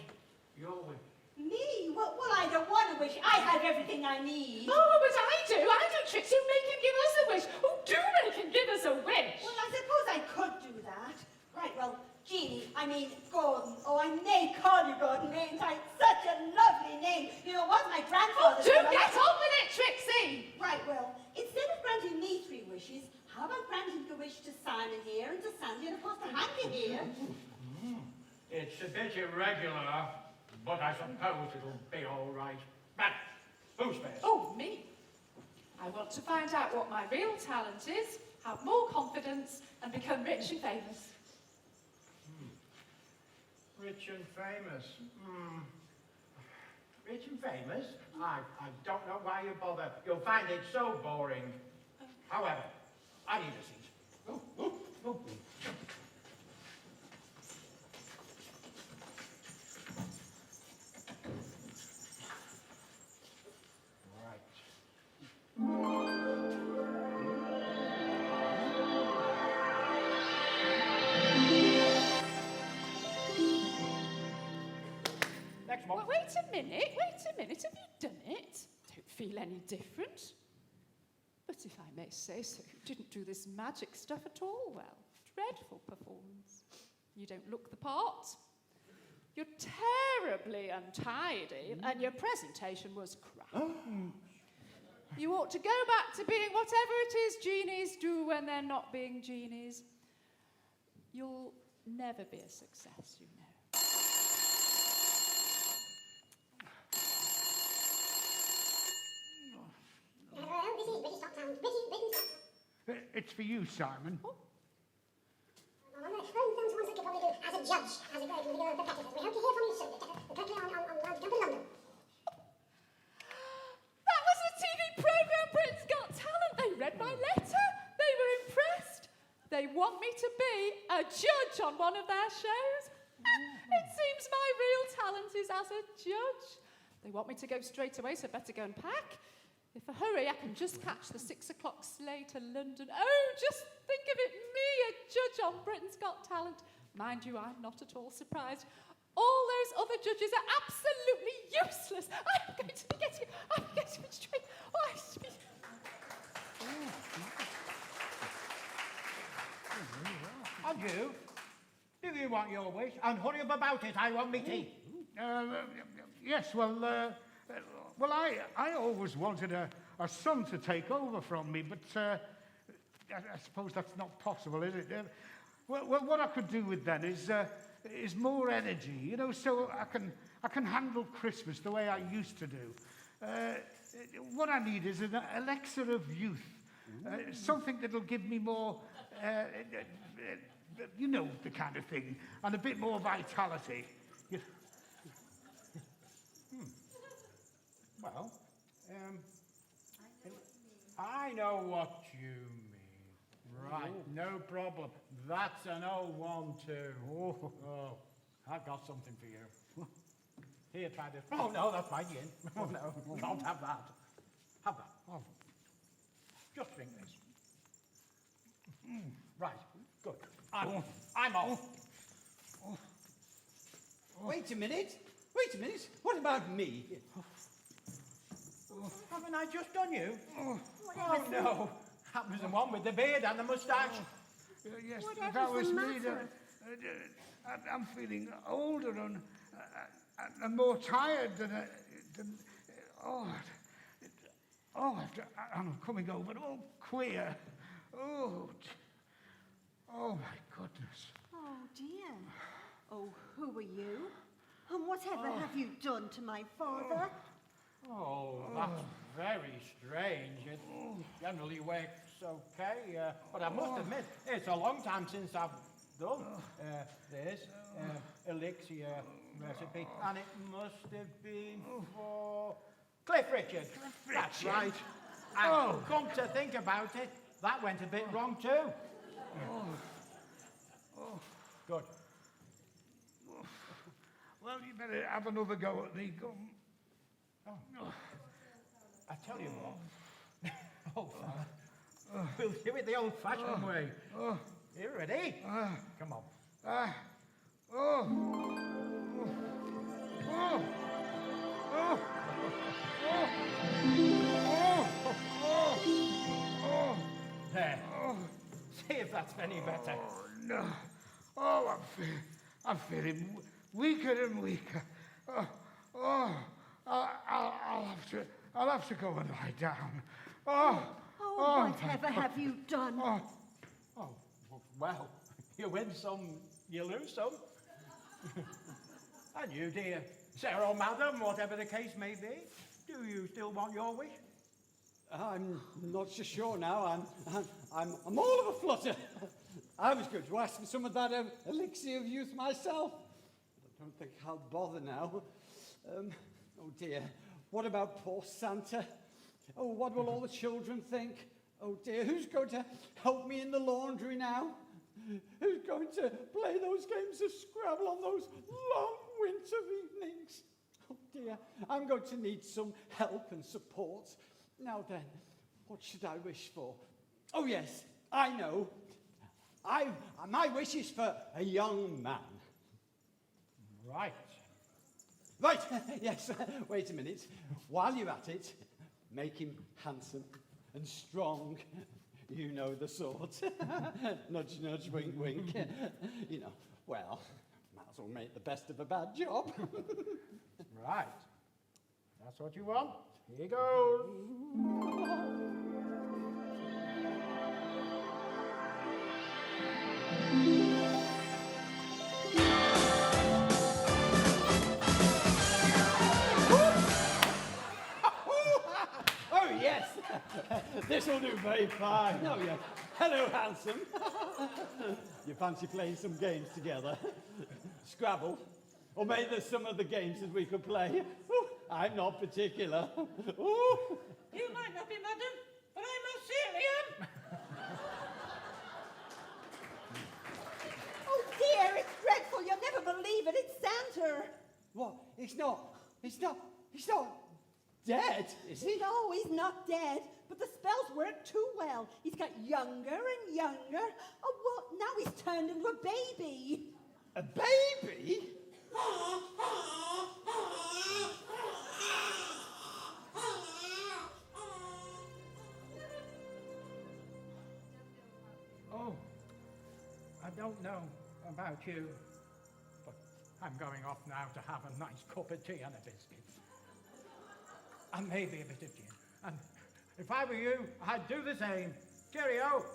your wish? Me? Well, I don't want a wish. I have everything I need. Oh, but I do, Trixie. Make him give us a wish. Oh, do make him give us a wish. Well, I suppose I could do that. Right, well, Jeannie, I mean Gordon. Oh, I may call you Gordon, mayn't I? Such a lovely name. You know, it was my grandfather's Do name. get on with it, Trixie. Right, well, instead of granting me 3 wishes, how about granting the wish to Simon here and to Sandy and of course to Hanky here? It's a bit irregular, but I suppose it'll be all right. But who's first? Oh, me. I want to find out what my real talent is, have more confidence, and become rich and famous. Rich and famous. Rich and famous? I don't know why you bother. You'll find it so boring. However, I need a seat. Oh. Next one. Well, wait a minute. Have you done it? Don't feel any different. But if I may say so, you didn't do this magic stuff at all well. Dreadful performance. You don't look the part. You're terribly untidy, and your presentation was crap. You ought to go back to being whatever it is genies do when they're not being genies. You'll never be a success, you know. It's for you, Simon. Oh. As a judge, as a competitor. We hope to hear from you soon. Currently on jump to London. That was the TV programme Britain's Got Talent. They read my letter. They were impressed. They want me to be a judge on one of their shows. It seems my real talent is as a judge. They want me to go straight away, so better go and pack. If I hurry, I can just catch the 6 o'clock sleigh to London. Oh, just think judge on Britain's Got Talent. Mind you, I'm not at all surprised. All those other judges are absolutely useless. I'm going to be getting a straight. Oh, I should be... And you? Do you want your wish? And hurry up about it, I want me tea. Yes, well, I always wanted a son to take over from me, but I suppose that's not possible, is it? Well, what I could do with then is more energy, you know, so I can handle Christmas the way I used to do. What I need is an elixir of youth, something that'll give me more, you know, the kind of thing, and a bit more vitality. Well, I know what you mean. Right, no problem. That's an old one too. Oh, I've got something for you. Here, try this. Oh no, that's my gin. Oh no, can't have that. Have that. Oh. Just drink this. Right, good. I'm off. Wait a minute. What about me? Haven't I just done you? Oh no, that was the one with the beard and the moustache. Yes, Whatever's that was the me. matter? I'm feeling older and more tired than I'm coming over all queer. Oh my goodness. Oh dear. Oh, who are you? And whatever have you done to my father? Oh, that's very strange. It generally works okay, but I must admit, it's a long time since I've done this elixir recipe, and it must have been for Cliff Richard. That's right. And come to think about it, that went a bit wrong too. Good. Well, you better have another go at the gum. I tell you what, old fella, we'll do it the old-fashioned way. You ready? Come on. There. See if that's any better. No. Oh, I'm feeling weaker and weaker. I'll have to go and lie down. Whatever have you done? Oh, well, you win some, you lose some. And you, dear Sarah or Madam, whatever the case may be, do you still want your wish? I'm not so sure now. I'm all of a flutter. I was going to ask for some of that elixir of youth myself. I don't think I'll bother now. Oh dear, what about poor Santa? Oh, what will all the children think? Oh dear, who's going to help me in the laundry now? Who's going to play those games of Scrabble on those long winter evenings? Oh dear, I'm going to need some help and support. Now then, what should I wish for? Oh yes, I know. My wish is for a young man. Right. Right, yes, wait a minute. While you're at it, make him handsome and strong. You know the sort. Nudge, nudge, wink, wink. You know, well, might as well make the best of a bad job. Right. That's what you want. Here goes. Oh, yes. This will do very fine. Oh, yes. Hello, handsome. You fancy playing some games together? Scrabble? Or maybe there's some other games that we could play. Ooh, I'm not particular. Ooh. You might not be, madam, but I most certainly am. Oh dear, it's dreadful. You'll never believe it. It's Santa. What? He's not dead, is he? No, he's not dead, but the spell spells work too well. He's got younger and younger. Oh, well, now he's turned into a baby. A baby? Oh, I don't know about you, but I'm going off now to have a nice cup of tea and a biscuit. And maybe a bit of gin. And if I were you, I'd do the same. Cheerio!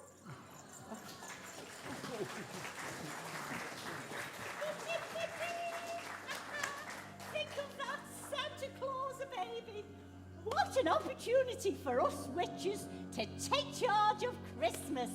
Think of that, Santa Claus a baby. What an opportunity for us witches to take charge of Christmas.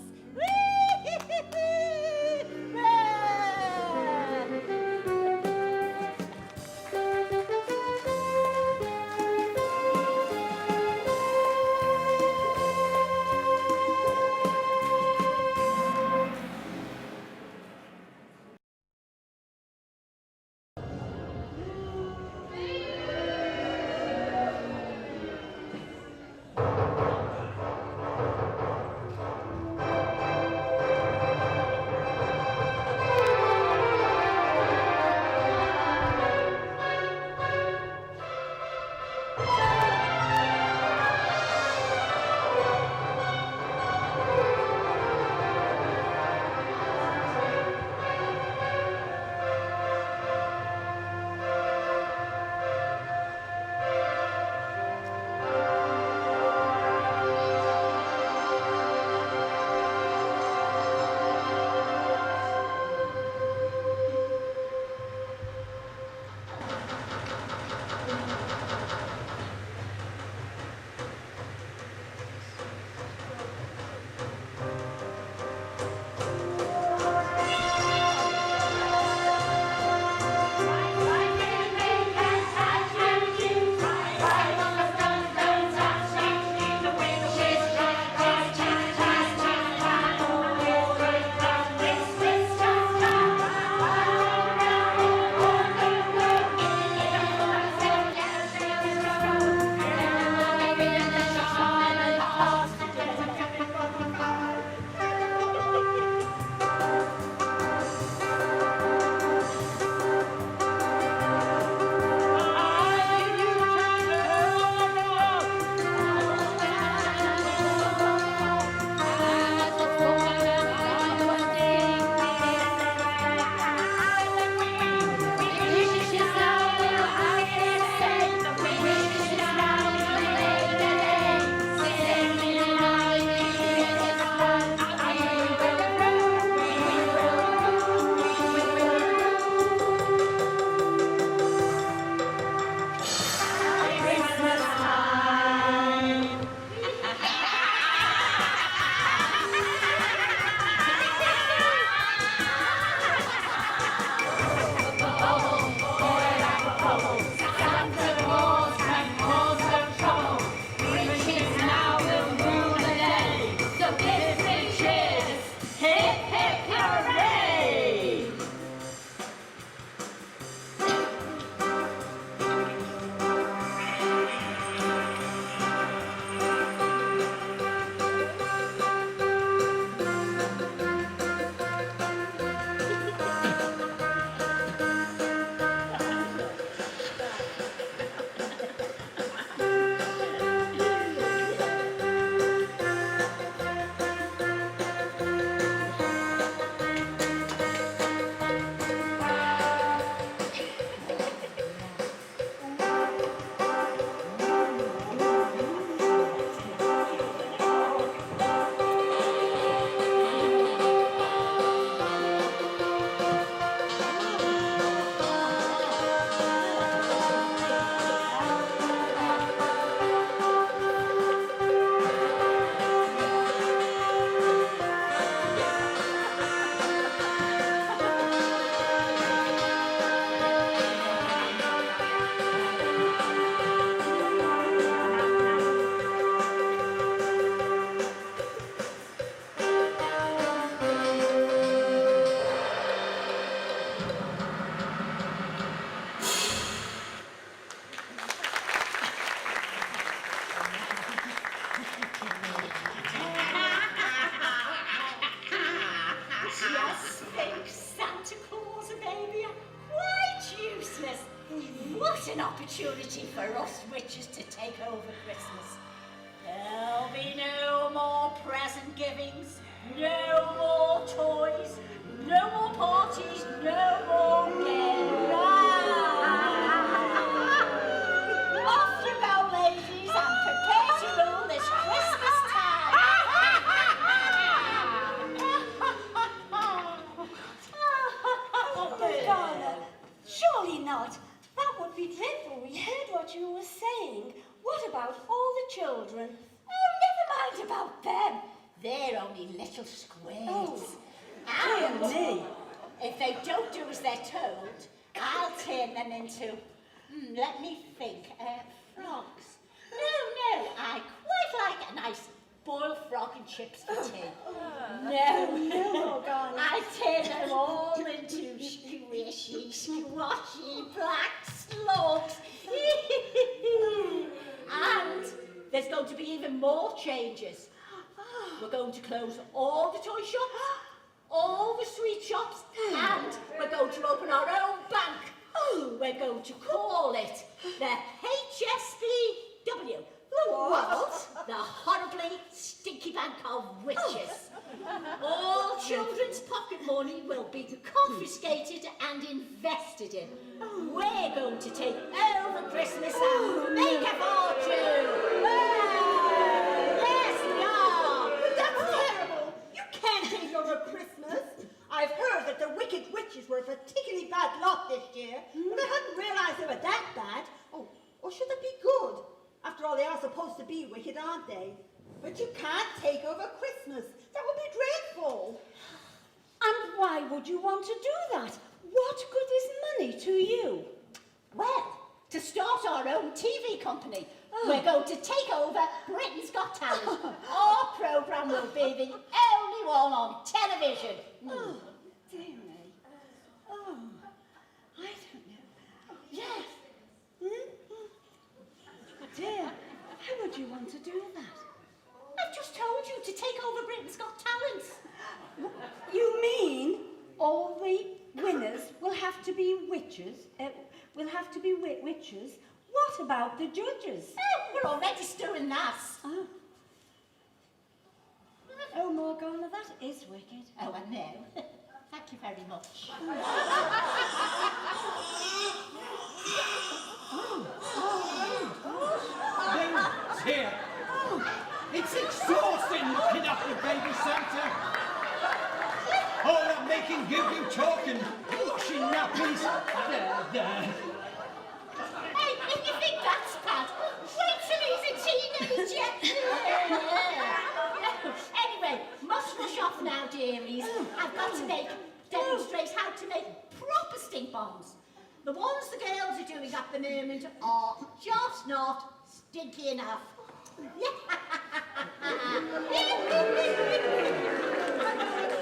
opportunity for us witches to take over Christmas. There'll be no more present givings, no more toys, no more parties, no more games. Off you go, ladies, and prepare to rule this Christmas time. Oh, Morgana, surely not. That would be dreadful. We heard what you were saying. What about all the children? Oh, never mind about them. They're only little squares. Oh, And dear me. if they don't do as they're told, I'll turn them into, let me think, frogs. No, I quite like a nice boiled frog and chips for tea. No, Morgana. I turn them all into squashy black slugs. And there's going to be even more changes. We're going to close all the toy shops, all the sweet shops, and we're going to open our own bank. We're going to call it the HSBW. The what? The Horribly Stinky Bank of Witches. All children's pocket money will be confiscated and invested in. We're going to take over Christmas and make a fortune. Yes, we are. That's terrible. You can't take over Christmas. I've heard that the wicked witches were a particularly bad lot this year, but I hadn't realised they were that bad. Oh, or should they be good? After all, they are supposed to be wicked, aren't they? But you can't take over Christmas. That would be dreadful. And why would you want to do that? What good is money to you? Well, to start our own TV company, we're going to take over Britain's Got Talent. Our programme will be the only one on television. Oh, dear me. Oh, I don't know. Yes. Dear, how would you want to do that? I've just told you to take over Britain's Got Talent. You mean all the winners will have to be witches? Witches? What about the judges? Oh, we're already doing that. Oh, Morgana, that is wicked. Oh, I know. Thank you very much. No, dear. It's exhausting looking after baby Santa. All that making, giving, talking, washing nappies. There. Hey, if you think that's bad, wait till he's a teenager. Anyway, must rush off now, dearies. I've got to demonstrate how to make proper stink bombs. The ones the girls are doing at the moment are just not stinky enough. The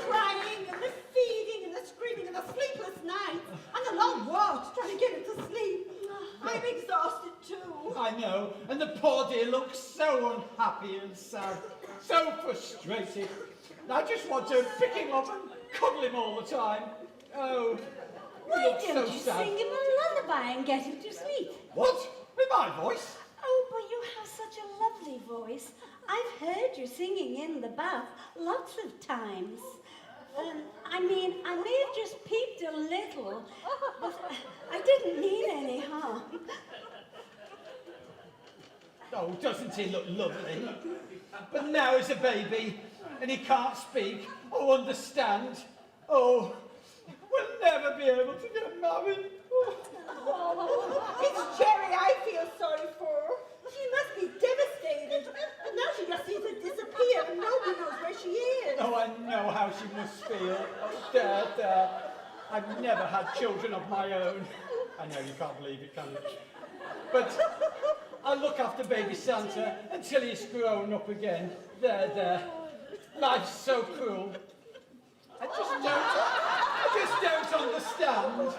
crying and the feeding and the screaming and the sleepless nights and the long walks trying to get him to sleep. I'm exhausted too. I know, and the poor dear looks so unhappy and sad, so frustrated. I just want to pick him up and cuddle him all the time. Oh, he Why looks don't so you sad. sing him a lullaby and get him to sleep? What? With my voice? Oh, but you have such a lovely voice. I've heard you singing in the bath lots of times. I may have just peeped a little, but I didn't mean any harm. Oh, doesn't he look lovely? But now he's a baby, and he can't speak or understand. Oh, we'll never be able to get married. It's Jerry I feel sorry for. She must be devastated. And now she just seems to disappear and nobody knows where she is. Oh, I know how she must feel. Oh, there. I've never had children of my own. I know you can't believe it, can you? But I'll look after baby Santa until he's grown up again. There. Life's so cruel. I just don't understand.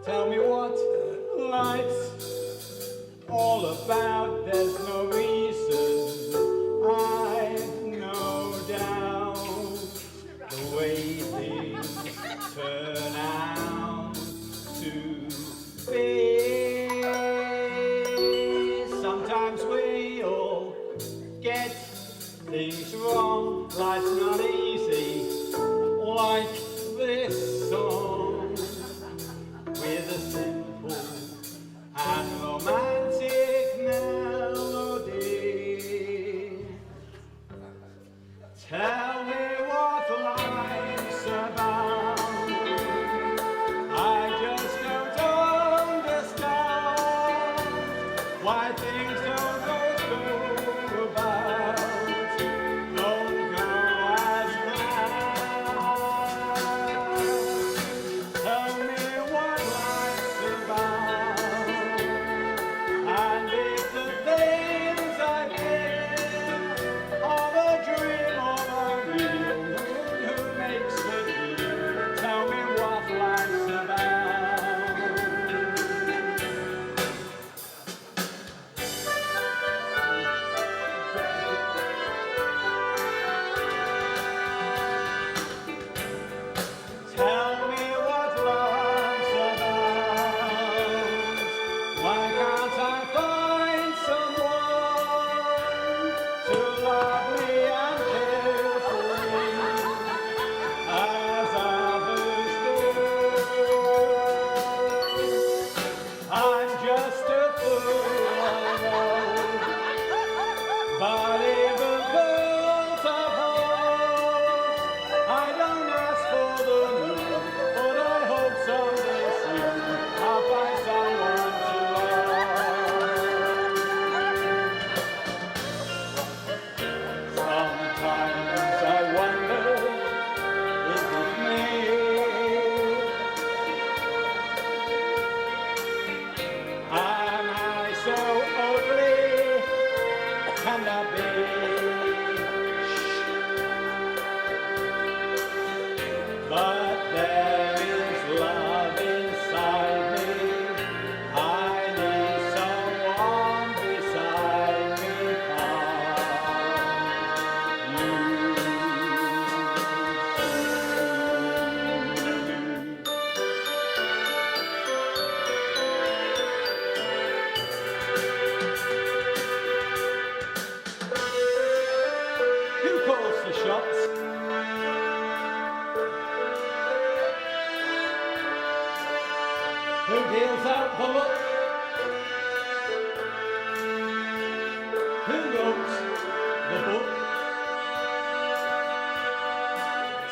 Tell me what life's all about. There's no reason, I've no doubt. and romantic melody. Tell me what life's about. I just don't understand why things don't always go about, don't go as planned. Tell me what life's about, and if the things I feel are a dream or a real, who makes the deal? Tell me what life's about. Tell me what life's about. Why can't I find someone to love me and care for me as others do? I'm just a fool, I know, but even fools have hope. I don't ask for the moon, but I hope someday soon I'll find someone to love. Sometimes I wonder, is it me? Am I so ugly? Can that be? But there is love inside me. I need someone beside me. Who calls the shots? Who deals out the look? Who wrote the book?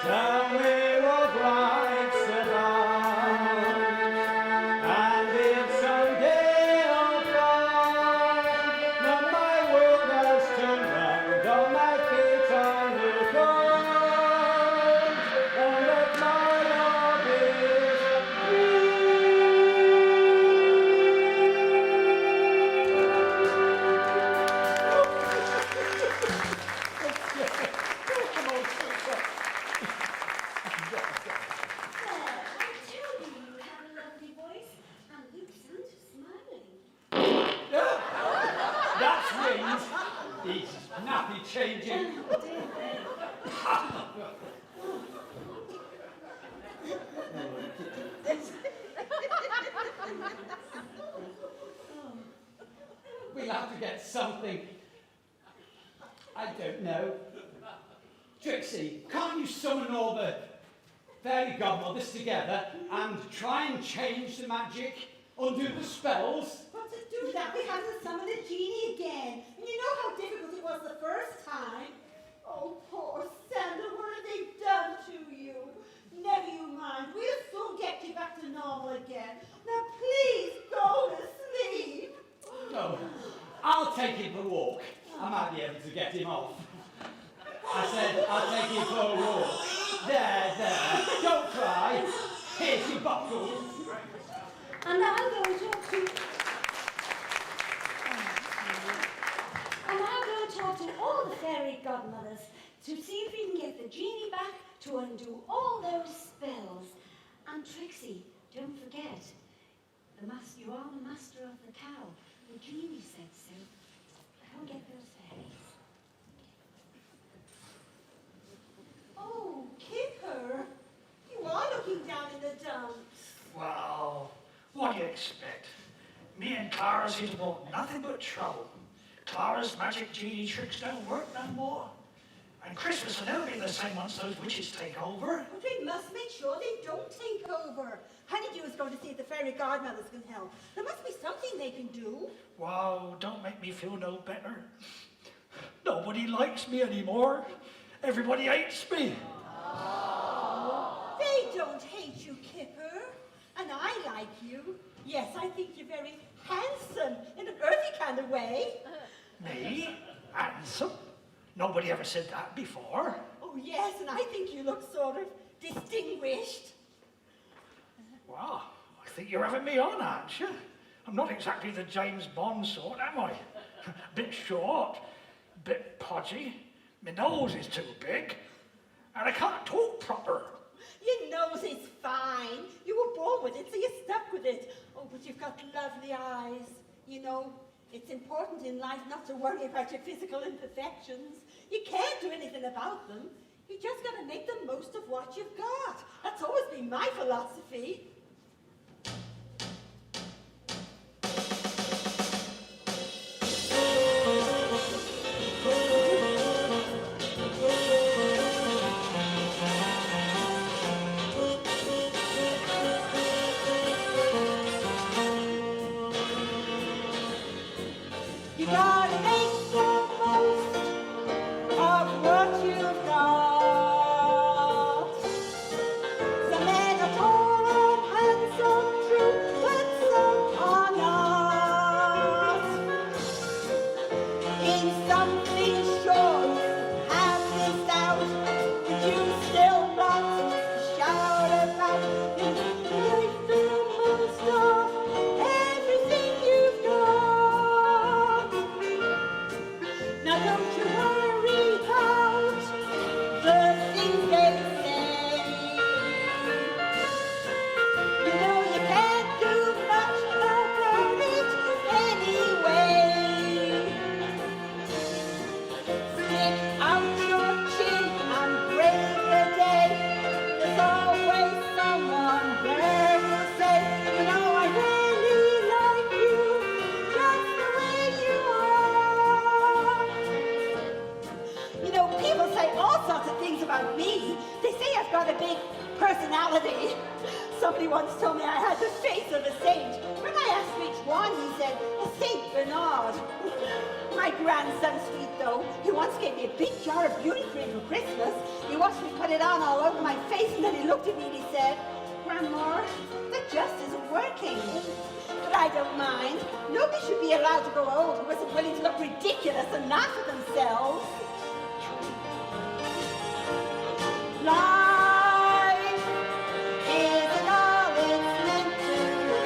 Tell me what life's about, and if someday I'll find that my world has turned round on my feet on the ground, and that my love is I told you you have a lovely voice, and you sound smiling. That's wings. He's nappy changing. We'll have to get something. I don't know. Trixie, can't you summon all the fairy godmothers together and try and change the magic, undo the spells? But to do that, we have to summon the genie again. And you know how difficult it was the first time. Oh, poor Sandra, what have they done to you? Never you mind, we'll soon get you back to normal again. Now please go to sleep. No, I'll take him for a walk. I might be able to get him off. I said I'll take him for a walk. There, don't cry. Here's your bottle. And I'll go talk to all the fairy godmothers to see if we can get the genie back to undo all those spells. And Trixie, don't forget, you are the master of the cow. The genie said so. Go and get those fairies. Oh, Kipper, you are looking down in the dumps. Well, what do you expect? Me and Clara's here to brought nothing but trouble. Clara's magic genie tricks don't work no more. And Christmas will never be the same once those witches take over. But we must make sure they don't take over. Honeydew is going to see if the fairy godmothers can help. There must be something they can do. Wow, don't make me feel no better. Nobody likes me anymore. Everybody hates me. They don't hate you, Kipper. And I like you. Yes, I think you're very handsome in an earthy kind of way. Me? Handsome? Nobody ever said that before. Oh, yes, and I think you look sort of distinguished. Wow, I think you're having me on, aren't you? I'm not exactly the James Bond sort, am I? Bit short, bit podgy, my nose is too big, and I can't talk proper. Your nose is fine. You were born with it, so you're stuck with it. Oh, but you've got lovely eyes. You know, it's important in life not to worry about your physical imperfections. You can't do anything about them. You just got to make the most of what you've got. That's always been my philosophy. You gotta make the most of what you've got. Some men are tall and handsome, true, but some are not. In something sure you have missed out, but you still got to shout about. You make the most of everything you've got. Now don't you worry about the things they say. You know you can't do much about it anyway. Stick out your chin and brave the day. There's always someone there who'll say, you know I really like you just the way you are. You know, people say all sorts of things about me. They say I've got a big personality. Somebody once told me I had the face of a saint. When I asked which one, he said, a Saint Bernard. My grandson's sweet, though. He once gave me a big jar of beauty cream for Christmas. He watched me put it on all over my face, and then he looked at me and he said, Grandma, that just isn't working. But I don't mind. Nobody should be allowed to grow old who isn't willing to look ridiculous and laugh at themselves. Life isn't all it's meant to be.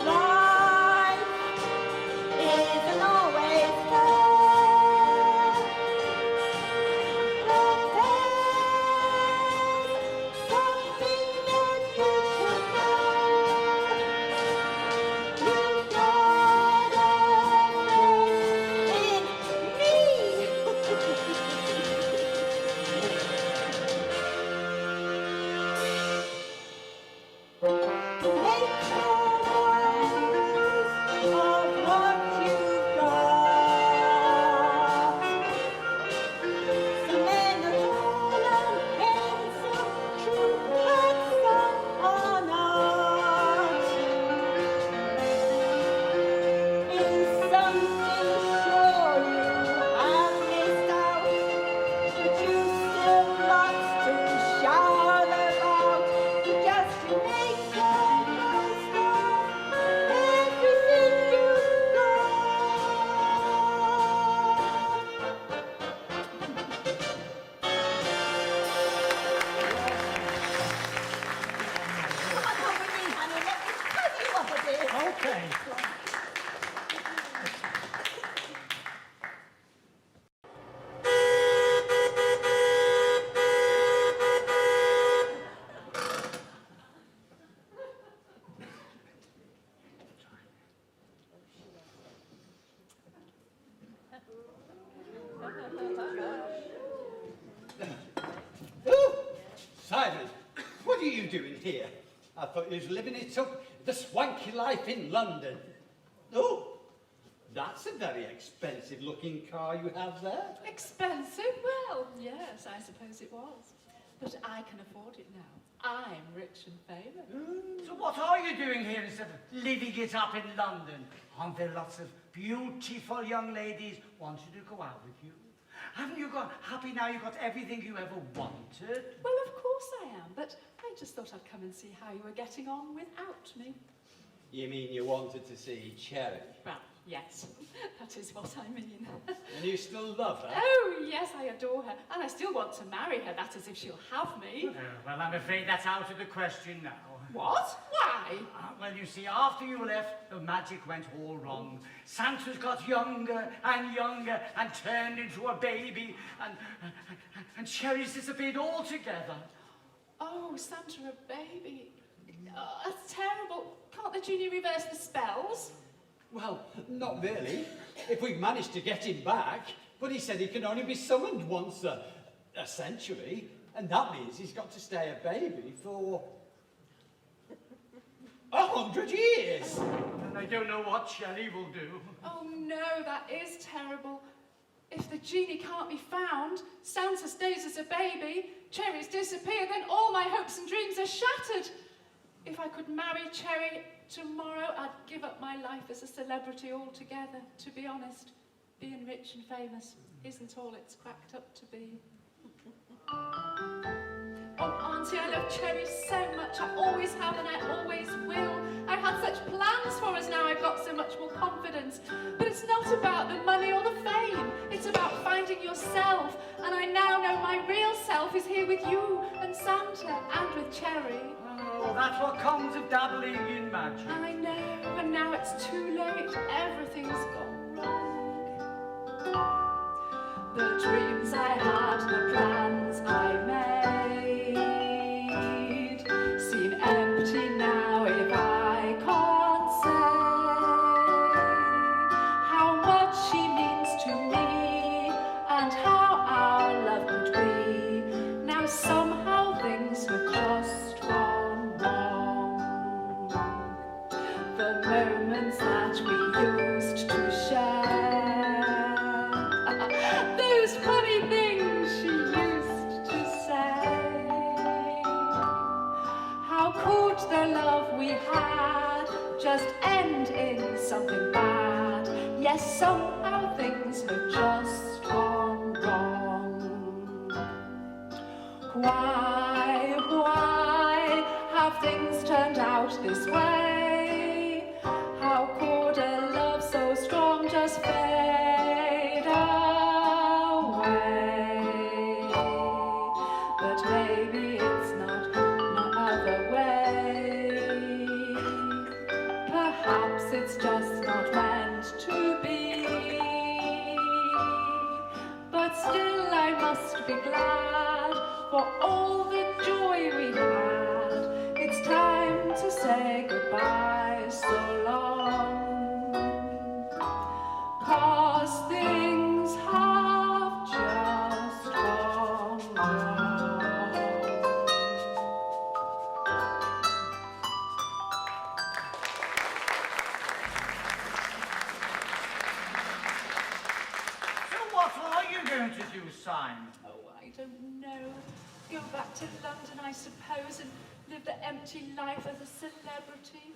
Life isn't always fair. But there's something that you should know. You've got a friend in me. Make the most of what you've got. Some men are tall and handsome, true, but some are not. In something sure you have missed out, but you still lots to shout about. Just to make the most of everything you've got. Come on, come with me, honey. Let me cover you up a bit. Okay. Oh, Simon, what are you doing here? I thought you was living it up, the swanky life in London. Oh, that's a very expensive looking car you have there. Expensive? Well, yes, I suppose it was. But I can afford it now. I'm rich and famous. So what are you doing here instead of living it up in London? Aren't there lots of beautiful young ladies wanting to go out with you? Haven't you got happy now you've got everything you ever wanted? Well, of course I am, but I just thought I'd come and see how you were getting on without me. You mean you wanted to see Cherry? Well, yes, that is what I mean. And you still love her? Oh, yes, I adore her, and I still want to marry her, that is if she'll have me. Well, I'm afraid that's out of the question now. What? Why? Well, you see, after you left, the magic went all wrong. Santa's got younger and younger and turned into a baby, and Cherry's disappeared altogether. Oh, Santa, a baby. Oh, that's terrible. Can't the genie reverse the spells? Well, not really. If we've managed to get him back, but he said he can only be summoned once a century, and that means he's got to stay a baby for 100 years. And I don't know what Cherry will do. Oh no, that is terrible. If the genie can't be found, Santa stays as a baby, Cherry's disappeared, then all my hopes and dreams are shattered. If I could marry Cherry tomorrow, I'd give up my life as a celebrity altogether. To be honest, being rich and famous isn't all it's cracked up to be. Oh, Auntie, I love Cherry so much. I always have and I always will. I had such plans for us now. I've got so much more confidence. But it's not about the money or the fame. It's about finding yourself. And I now know my real self is here with you and Santa and with Cherry. Oh, that's what comes of dabbling in magic. I know, and now it's too late. Everything's gone wrong. The dreams I had, the plans I made seem empty now if I can't say how much she means to me and how our love could be. Now somehow things have just gone wrong. The moments that we used to share, those funny things she used to say. How could the love we had just end in something bad? Yes, somehow things have just gone wrong. Why have things turned out this way? How could a love so strong just fade away? But maybe it's not no other way. Perhaps it's just not meant to be. But still I must be glad for all the joy we had. It's time to say goodbye so long. 'Cause things have just gone wrong. So what are you going to do, Simon? Oh, I don't know. Go back to London, I suppose, and live the empty life as a celebrity.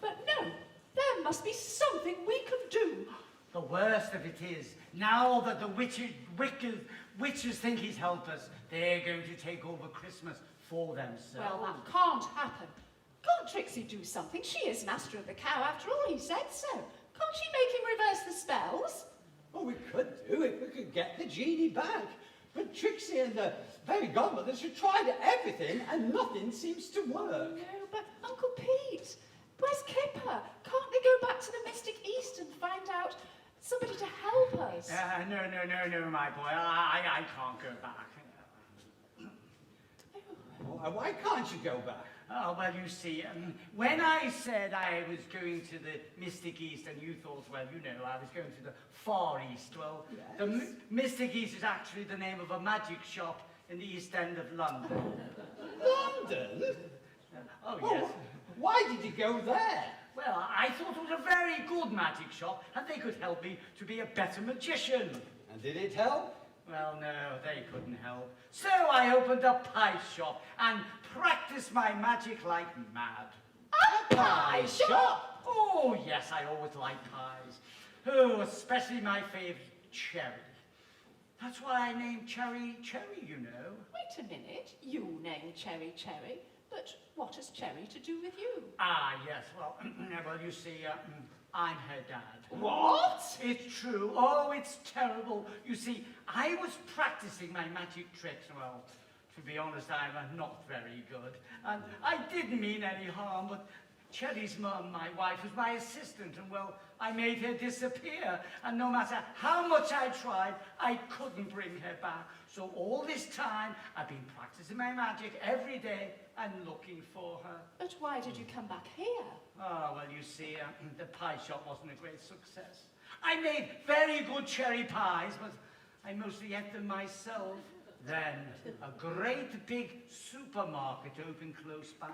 But no, there must be something we can do. The worst of it is, now that the witches think he's helped us, they're going to take over Christmas for themselves. Well, that can't happen. Can't Trixie do something? She is master of the cow, after all, he said so. Can't she make him reverse the spells? Oh, we could do it. We could get the genie back. But Trixie and the fairy godmothers have tried everything and nothing seems to work. No, but Uncle Pete, where's Kipper? Can't they go back to the Mystic East and find out somebody to help us? No, my boy. I can't go back. Oh, why can't you go back? Oh, well, you see, when I said I was going to the Mystic East and you thought, well, you know, I was going to the Far East, well, yes. The Mystic East is actually the name of a magic shop in the East End of London. London? Oh, yes. Why did you go there? Well, I thought it was a very good magic shop and they could help me to be a better magician. And did it help? Well, no, they couldn't help. So I opened a pie shop and practiced my magic like mad. A pie shop? Oh, yes, I always liked pies. Oh, especially my favourite, cherry. That's why I named Cherry Cherry, you know. Wait a minute. You name Cherry Cherry, but what has Cherry to do with you? Ah, yes, well, well, you see, I'm her dad. What? It's true. Oh, it's terrible. You see, I was practicing my magic tricks. Well, to be honest, I'm not very good. And I didn't mean any harm, but Cherry's mum, my wife, was my assistant, and well, I made her disappear. And no matter how much I tried, I couldn't bring her back. So all this time, I've been practicing my magic every day and looking for her. But why did you come back here? Oh, well, you see, the pie shop wasn't a great success. I made very good cherry pies, but I mostly ate them myself. Then a great big supermarket opened close by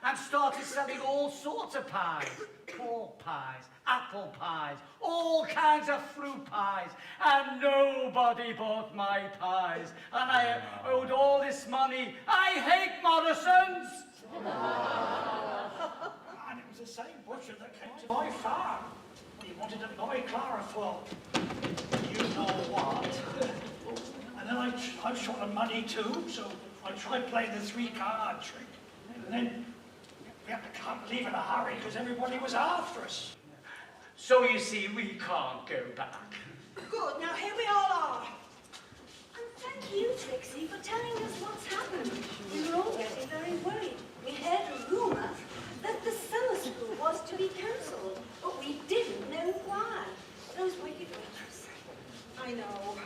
and started selling all sorts of pies. Pork pies, apple pies, all kinds of fruit pies, and nobody bought my pies. And I owed all this money. I hate Morrison's! And it was the same butcher that came to my farm. He wanted to buy Clara for, you know what. And then I short of money too, so I tried playing the 3-card trick. And then we had to leave in a hurry because everybody was after us. So you see, we can't go back. Good, now here we all are. And thank you, Trixie, for telling us what's happened. We were all getting very worried. We heard a rumour that the summer school was to be cancelled, but we didn't know why. Those wicked witches. I know.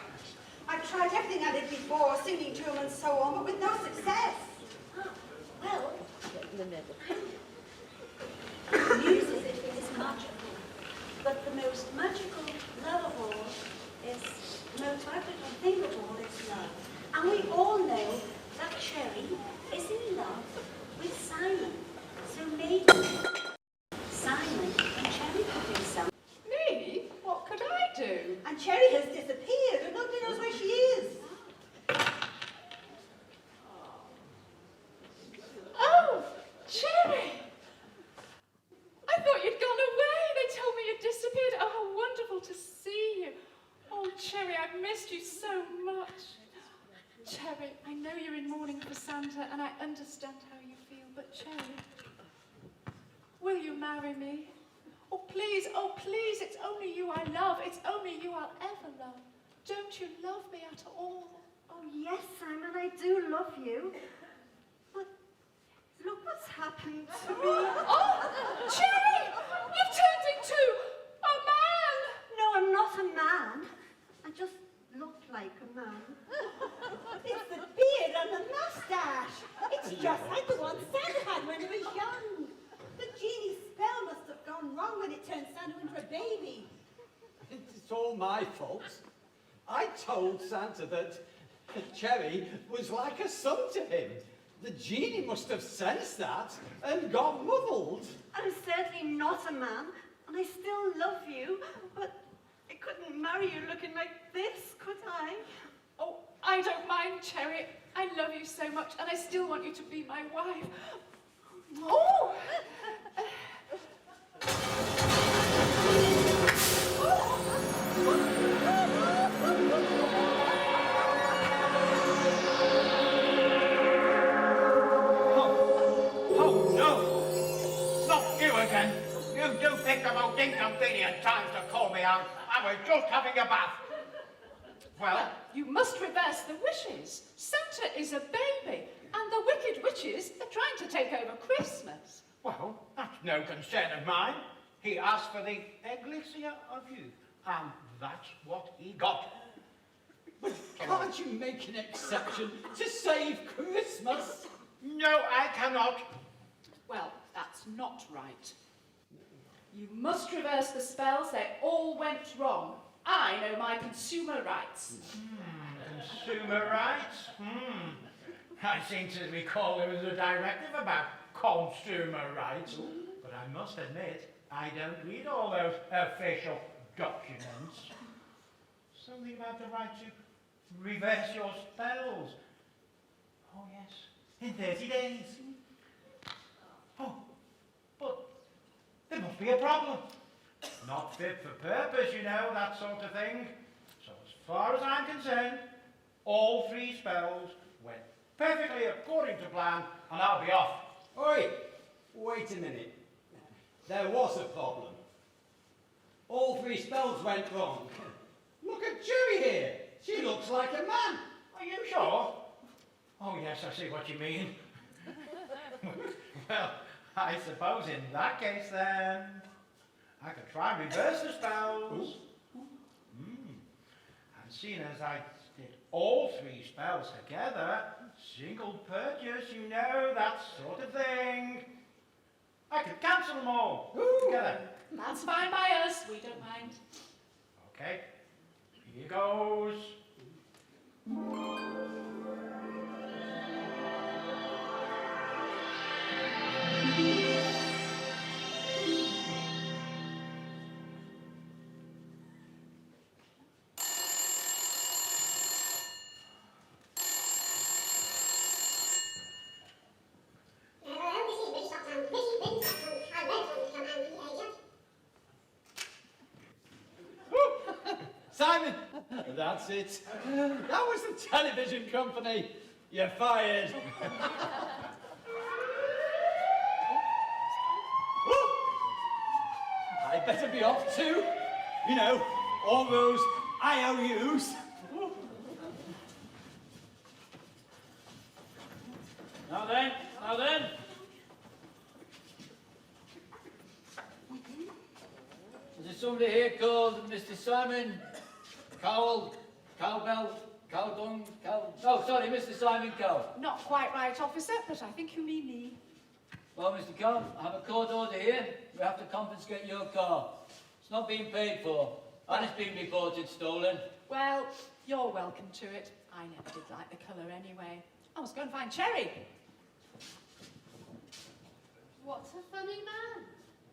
I've tried everything I did before, singing to them and so on, but with no success. Ah, well, the news is it is magical, but the most magical love of all is, the most magical thing of all is love. And we all know that Cherry is in love with Simon. So maybe Simon and Cherry could do something. Me? What could I do? And Cherry has disappeared and nobody knows where she is. Oh, Cherry! I thought you'd gone away. They told me you'd disappeared. Oh, how wonderful to see you. Oh, Cherry, I've missed you so much. Cherry, I know you're in mourning for Santa, and I understand how you feel, but Cherry, will you marry me? Oh, please, it's only you I love. It's only you I'll ever love. Don't you love me at all? Oh, yes, Simon, I do love you. But look what's happened to me. Oh, Cherry! You've turned into a man! No, I'm not a man. I just look like a man. It's the beard and the mustache. It's just like the one Santa had when he was young. The genie's spell must have gone wrong when it turned Santa into a baby. It's all my fault. I told Santa that Cherry was like a son to him. The genie must have sensed that and got muddled. I'm certainly not a man, and I still love you, but I couldn't marry you looking like this, could I? Oh, I don't mind, Cherry. I love you so much, and I still want you to be my wife. Oh! Oh, no! Not you again! You do think the most inconvenient times to call me out. I was just having a bath. Well? You must reverse the wishes. Santa is a baby, and the wicked witches are trying to take over Christmas. Well, that's no concern of mine. He asked for the elixir of youth, and that's what he got. But can't you make an exception to save Christmas? No, I cannot. Well, that's not right. You must reverse the spells. They all went wrong. I know my consumer rights. Consumer rights? I seem to recall there was a directive about consumer rights. But I must admit, I don't read all those official documents. Something about the right to reverse your spells. Oh, yes, in 30 days. Oh, but there must be a problem. Not fit for purpose, you know, that sort of thing. So as far as I'm concerned, all 3 spells went perfectly according to plan, and I'll be off. Oi, wait a minute. There was a problem. All 3 spells went wrong. Look at Cherry here. She looks like a man. Are you sure? Oh, yes, I see what you mean. Well, I suppose in that case, then, I could try and reverse the spells. And seeing as I did all 3 spells together, single purchase, you know, that sort of thing, I could cancel them all together. That's fine by us. We don't mind. Okay, here goes. Simon! That's it. That was the television company. You're fired. I better be off too. You know, all those IOUs. Now then. Is there somebody here called Mr. Simon Cowell, Cowbell, Cowdung, Cow... Oh, sorry, Mr. Simon Cowell. Not quite right, officer, but I think you mean me. Well, Mr. Cowell, I have a court order here. We have to confiscate your car. It's not being paid for, and it's been reported stolen. Well, you're welcome to it. I never did like the colour anyway. I was going to find Cherry. What's a funny man?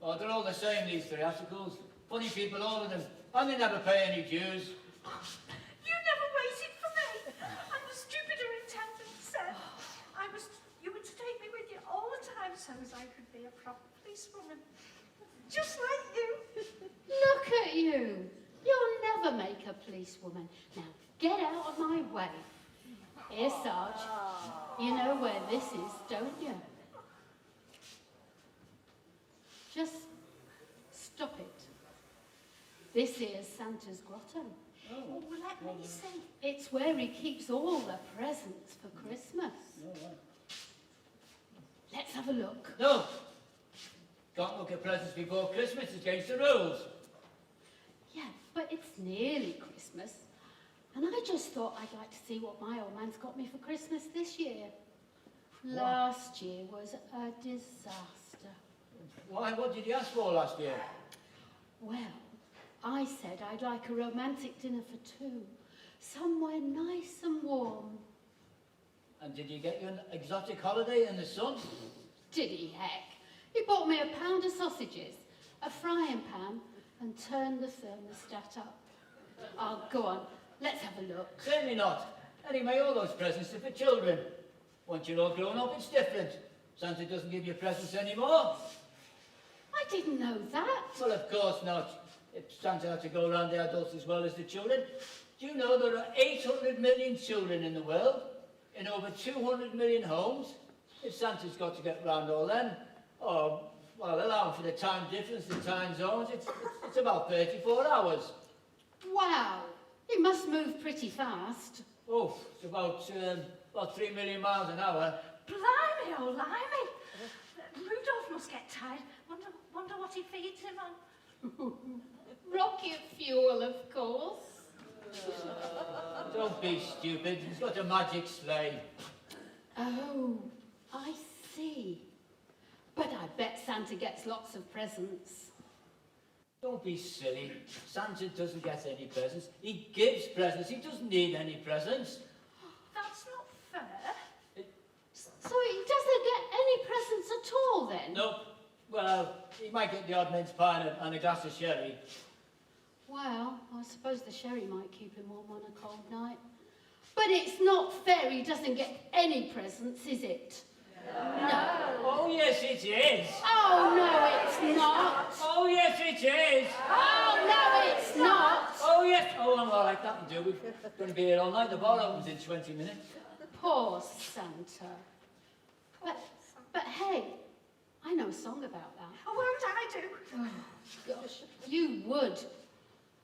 Oh, they're all the same, these 3 articles. Funny people, all of them. And they never pay any dues. You never waited for me. I'm the stupider in 10th and 7th. You were to take me with you all the time so as I could be a proper policewoman. Just like you. Look at you. You'll never make a policewoman. Now, get out of my way. Here, Sarge. You know where this is, don't you? Just stop it. This is Santa's grotto. Oh, well, let me see. It's where he keeps all the presents for Christmas. Let's have a look. No! Can't look at presents before Christmas. It's against the rules. Yeah, but it's nearly Christmas. And I just thought I'd like to see what my old man's got me for Christmas this year. Last year was a disaster. Why? What did you ask for last year? Well, I said I'd like a romantic dinner for 2. Somewhere nice and warm. And did you get you an exotic holiday in the sun? Did he heck? He bought me a pound of sausages, a frying pan, and turned the thermostat up. Oh, go on. Let's have a look. Certainly not. Anyway, all those presents are for children. Once you're all grown up, it's different. Santa doesn't give you presents anymore. I didn't know that. Well, of course not. If Santa had to go around the adults as well as the children. Do you know there are 800 million children in the world? In over 200 million homes? If Santa's got to get round all them, oh, well, allowing for the time difference, the time zones, it's about 34 hours. Wow. He must move pretty fast. Oh, it's about 3 million miles an hour. Blimey, oh, limey. Rudolph must get tired. Wonder what he feeds him on. Rocket fuel, of course. Don't be stupid. He's got a magic sleigh. Oh, I see. But I bet Santa gets lots of presents. Don't be silly. Santa doesn't get any presents. He gives presents. He doesn't need any presents. That's not fair. So he doesn't get any presents at all, then? No. Well, he might get the odd mince pie and a glass of sherry. Well, I suppose the sherry might keep him warm on a cold night. But it's not fair he doesn't get any presents, is it? No. Oh, yes, it is. Oh, no, it's not. Oh, yes, it is. Oh, no, it's not. Oh, yes. Oh, I'm all right, that'll do. We're going to be here all night. The bar opens in 20 minutes. Poor Santa. But hey, I know a song about that. Oh, won't I do? Oh, gosh, you would.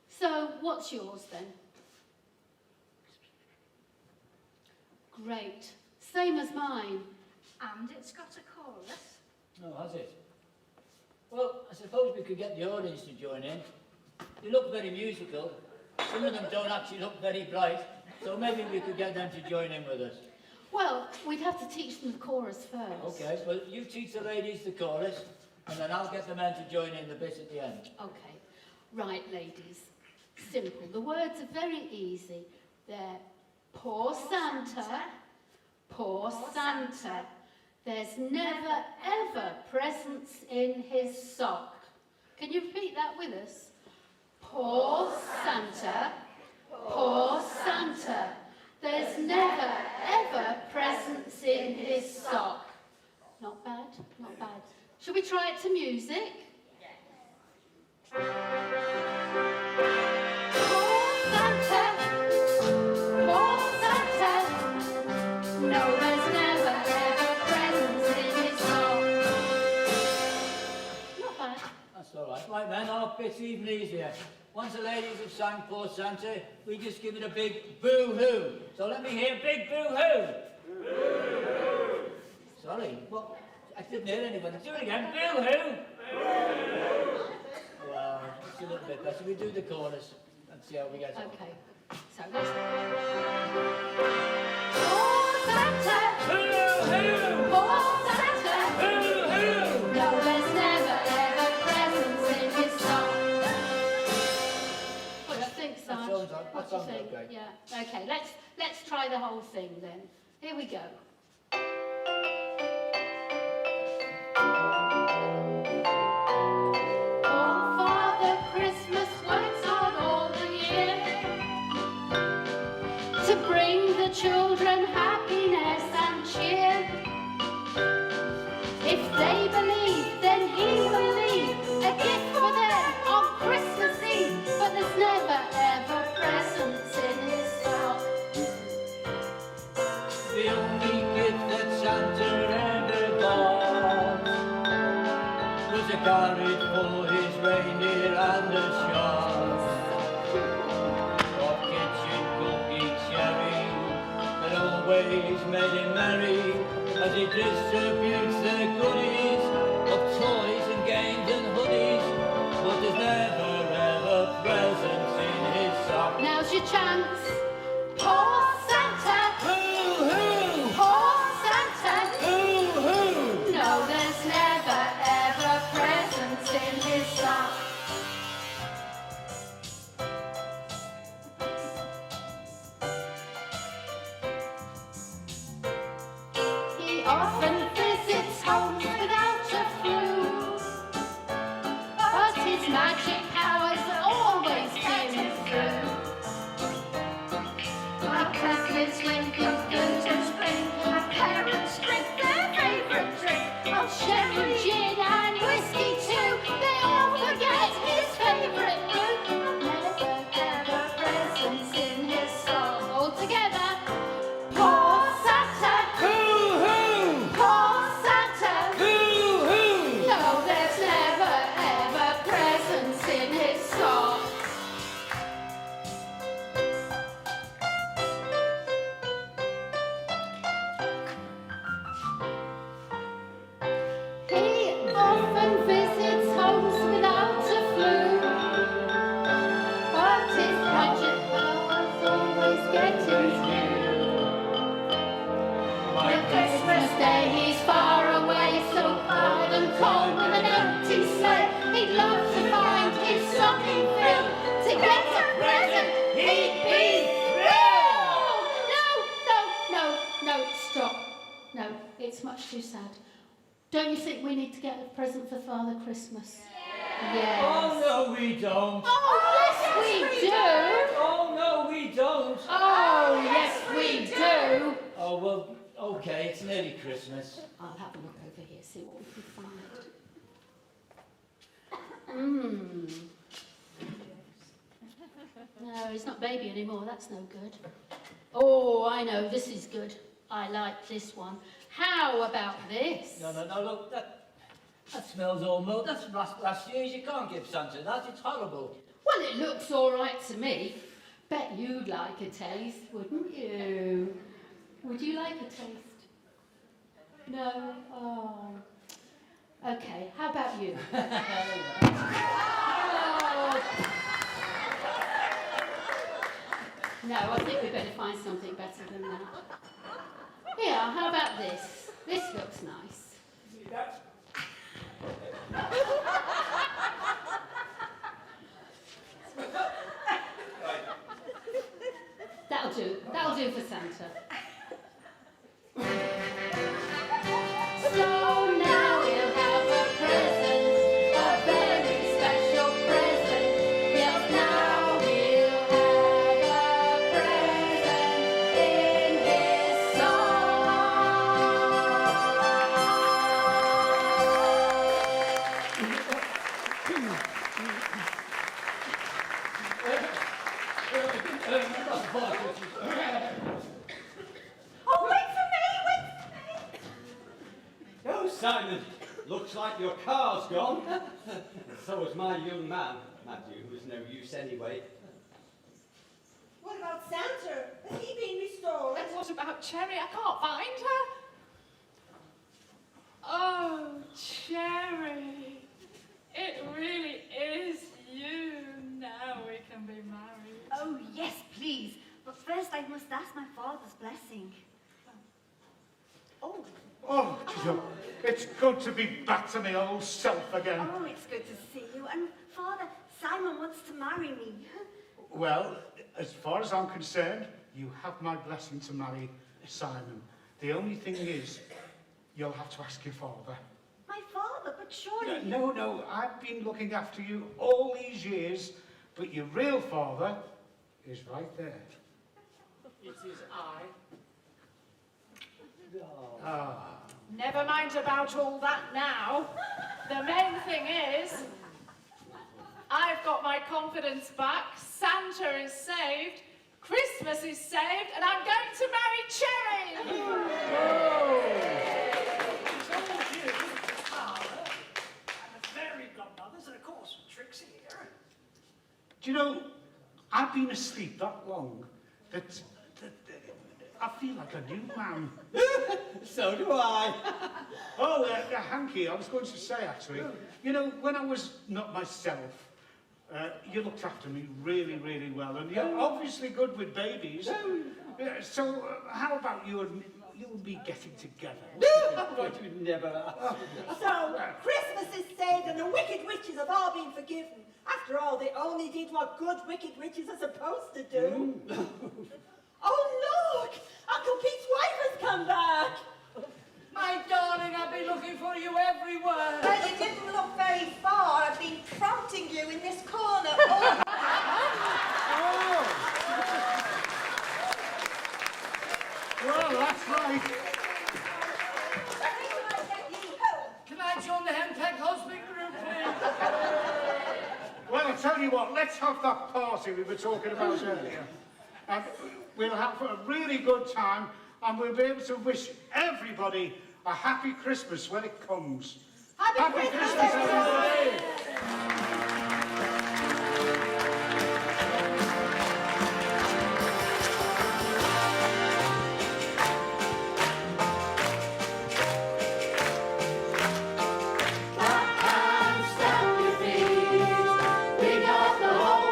So, what's yours then? Great. Same as mine. And it's got a chorus. Oh, has it? Well, I suppose we could get the audience to join in. They look very musical. Some of them don't actually look very bright. So maybe we could get them to join in with us. Well, we'd have to teach them the chorus first. Okay, well, you teach the ladies the chorus, and then I'll get the men to join in the bit at the end. Okay. Right, ladies. Simple. The words are very easy. They're poor Santa, poor Santa. There's never, ever presents in his sock. Can you repeat that with us? Poor Santa, poor Santa. There's never, ever presents in his sock. Not bad, not bad. Shall we try it to music? Poor Santa, poor Santa. No, there's never, ever presents in his sock. Not bad. That's all right. Right, men, our bit's even easier. Once the ladies have sang Poor Santa, we just give it a big boo-hoo. So let me hear big boo-hoo. Boo-hoo. Sorry, what? I didn't hear anybody. Do it again. Boo-hoo. Boo-hoo. Well, it's a little bit better. We do the chorus and see how we get on. Okay. So let's... Poor Santa! Boo-hoo. Poor Santa! Boo-hoo. No, there's never, ever presents in his sock. What do you think, Sarge? What do you think? Okay. Yeah. Okay. Let's try the whole thing then. Here we go. Oh, Father Christmas works hard all the year to bring the children happiness and cheer. If they believe, then he will leave a gift for them on Christmas Eve. But there's never, ever presents in his sock. The only gift that Santa ever got was a carriage for his reindeer and a shot of kitchen cookie cherry that always made him merry as he distributes the goodies of toys and games and hoodies. But there's never ever presents in his sock. Now's your chance. Poor Santa! Hoo-hoo! Poor Santa! Hoo-hoo! No, there's never, ever presents in his sock. He often visits homes without a clue, but his magic powers always see him through. Like Christmas when computers bring our parents drink their favourite drink. Oh, sherry, gin and whiskey too. They all forget his favourite brew. Never, ever presents in his soul. All together. Poor Santa. Hoo-hoo! Poor Santa. Hoo-hoo! No, there's never, ever presents in his soul. He often visits homes without a clue, but his magic powers always get him through. With Christmas Day he's far away, so cold and cold with an empty sleigh. He'd love to find his stocking filled to get a present. He'd be thrilled. No, stop. No, it's much too sad. Don't you think we need to get a present for Father Christmas? Yes. Oh, no, we don't. Oh, yes, we do. Oh, no, we don't. Oh, yes, we Oh, well, okay, it's nearly Christmas. I'll have a look over here, see what we can find. No, he's not baby anymore, that's no good. Oh, I know, this is good. I like this one. How about this? No, look, that smells almost. That's last year's. You can't give Santa that, it's horrible. Well, it looks all right to me. Bet you'd like a taste, wouldn't you? Would you like a taste? No? Oh. Okay, how about you? Oh. No, I think we better find something better than that. Here, how about this? This looks nice. That'll do for Santa. So now we'll have a present, a very special present. Yes, now we'll have a present in his Oh, wait for me! Oh, Simon, looks like your car's gone. So is my young man, Matthew, who's no use anyway. What about Santa? Has he been restored? And what about Cherry? I can't find her. Oh, Cherry. It really is you. Now we can be married. Oh, yes, please. But first I must ask my father's blessing. Oh, Oh, Joe, it's good to be back to my old self again. Oh, it's good to see you. And Father, Simon wants to marry me. Well, as far as I'm concerned, you have my blessing to marry Simon. The only thing is, you'll have to ask your father. My father? But surely... No, I've been looking after you all these years, but your real father is right there. It is I. Ah. Never mind about all that now. The main thing is, I've got my confidence back, Santa is saved, Christmas is saved, and I'm going to marry Cherry! It's all you, Father, and the fairy godmothers, and of course, Trixie here. Do you know, I've been asleep that long that I feel like a new man. So do I. Oh, Hanky, I was going to say, actually, you know, when I was not myself, you looked after me really, really well, and you're obviously good with babies. So, how about you and me getting together? But you never asked. So, Christmas is saved and the wicked witches have all been forgiven. After all, they only did what good wicked witches are supposed to do. Oh, look! Uncle Pete's wife has come back! My darling, I've been looking for you everywhere. Well, you didn't look very far. I've been prompting you in this corner. Oh. Well, that's right. Can I join the Henpeck husband group, please? Well, I'll tell you what, let's have that party we were talking about earlier. And we'll have a really good time, and we'll be able to wish everybody a happy Christmas when it comes. Happy Christmas, everybody! Love, love, love,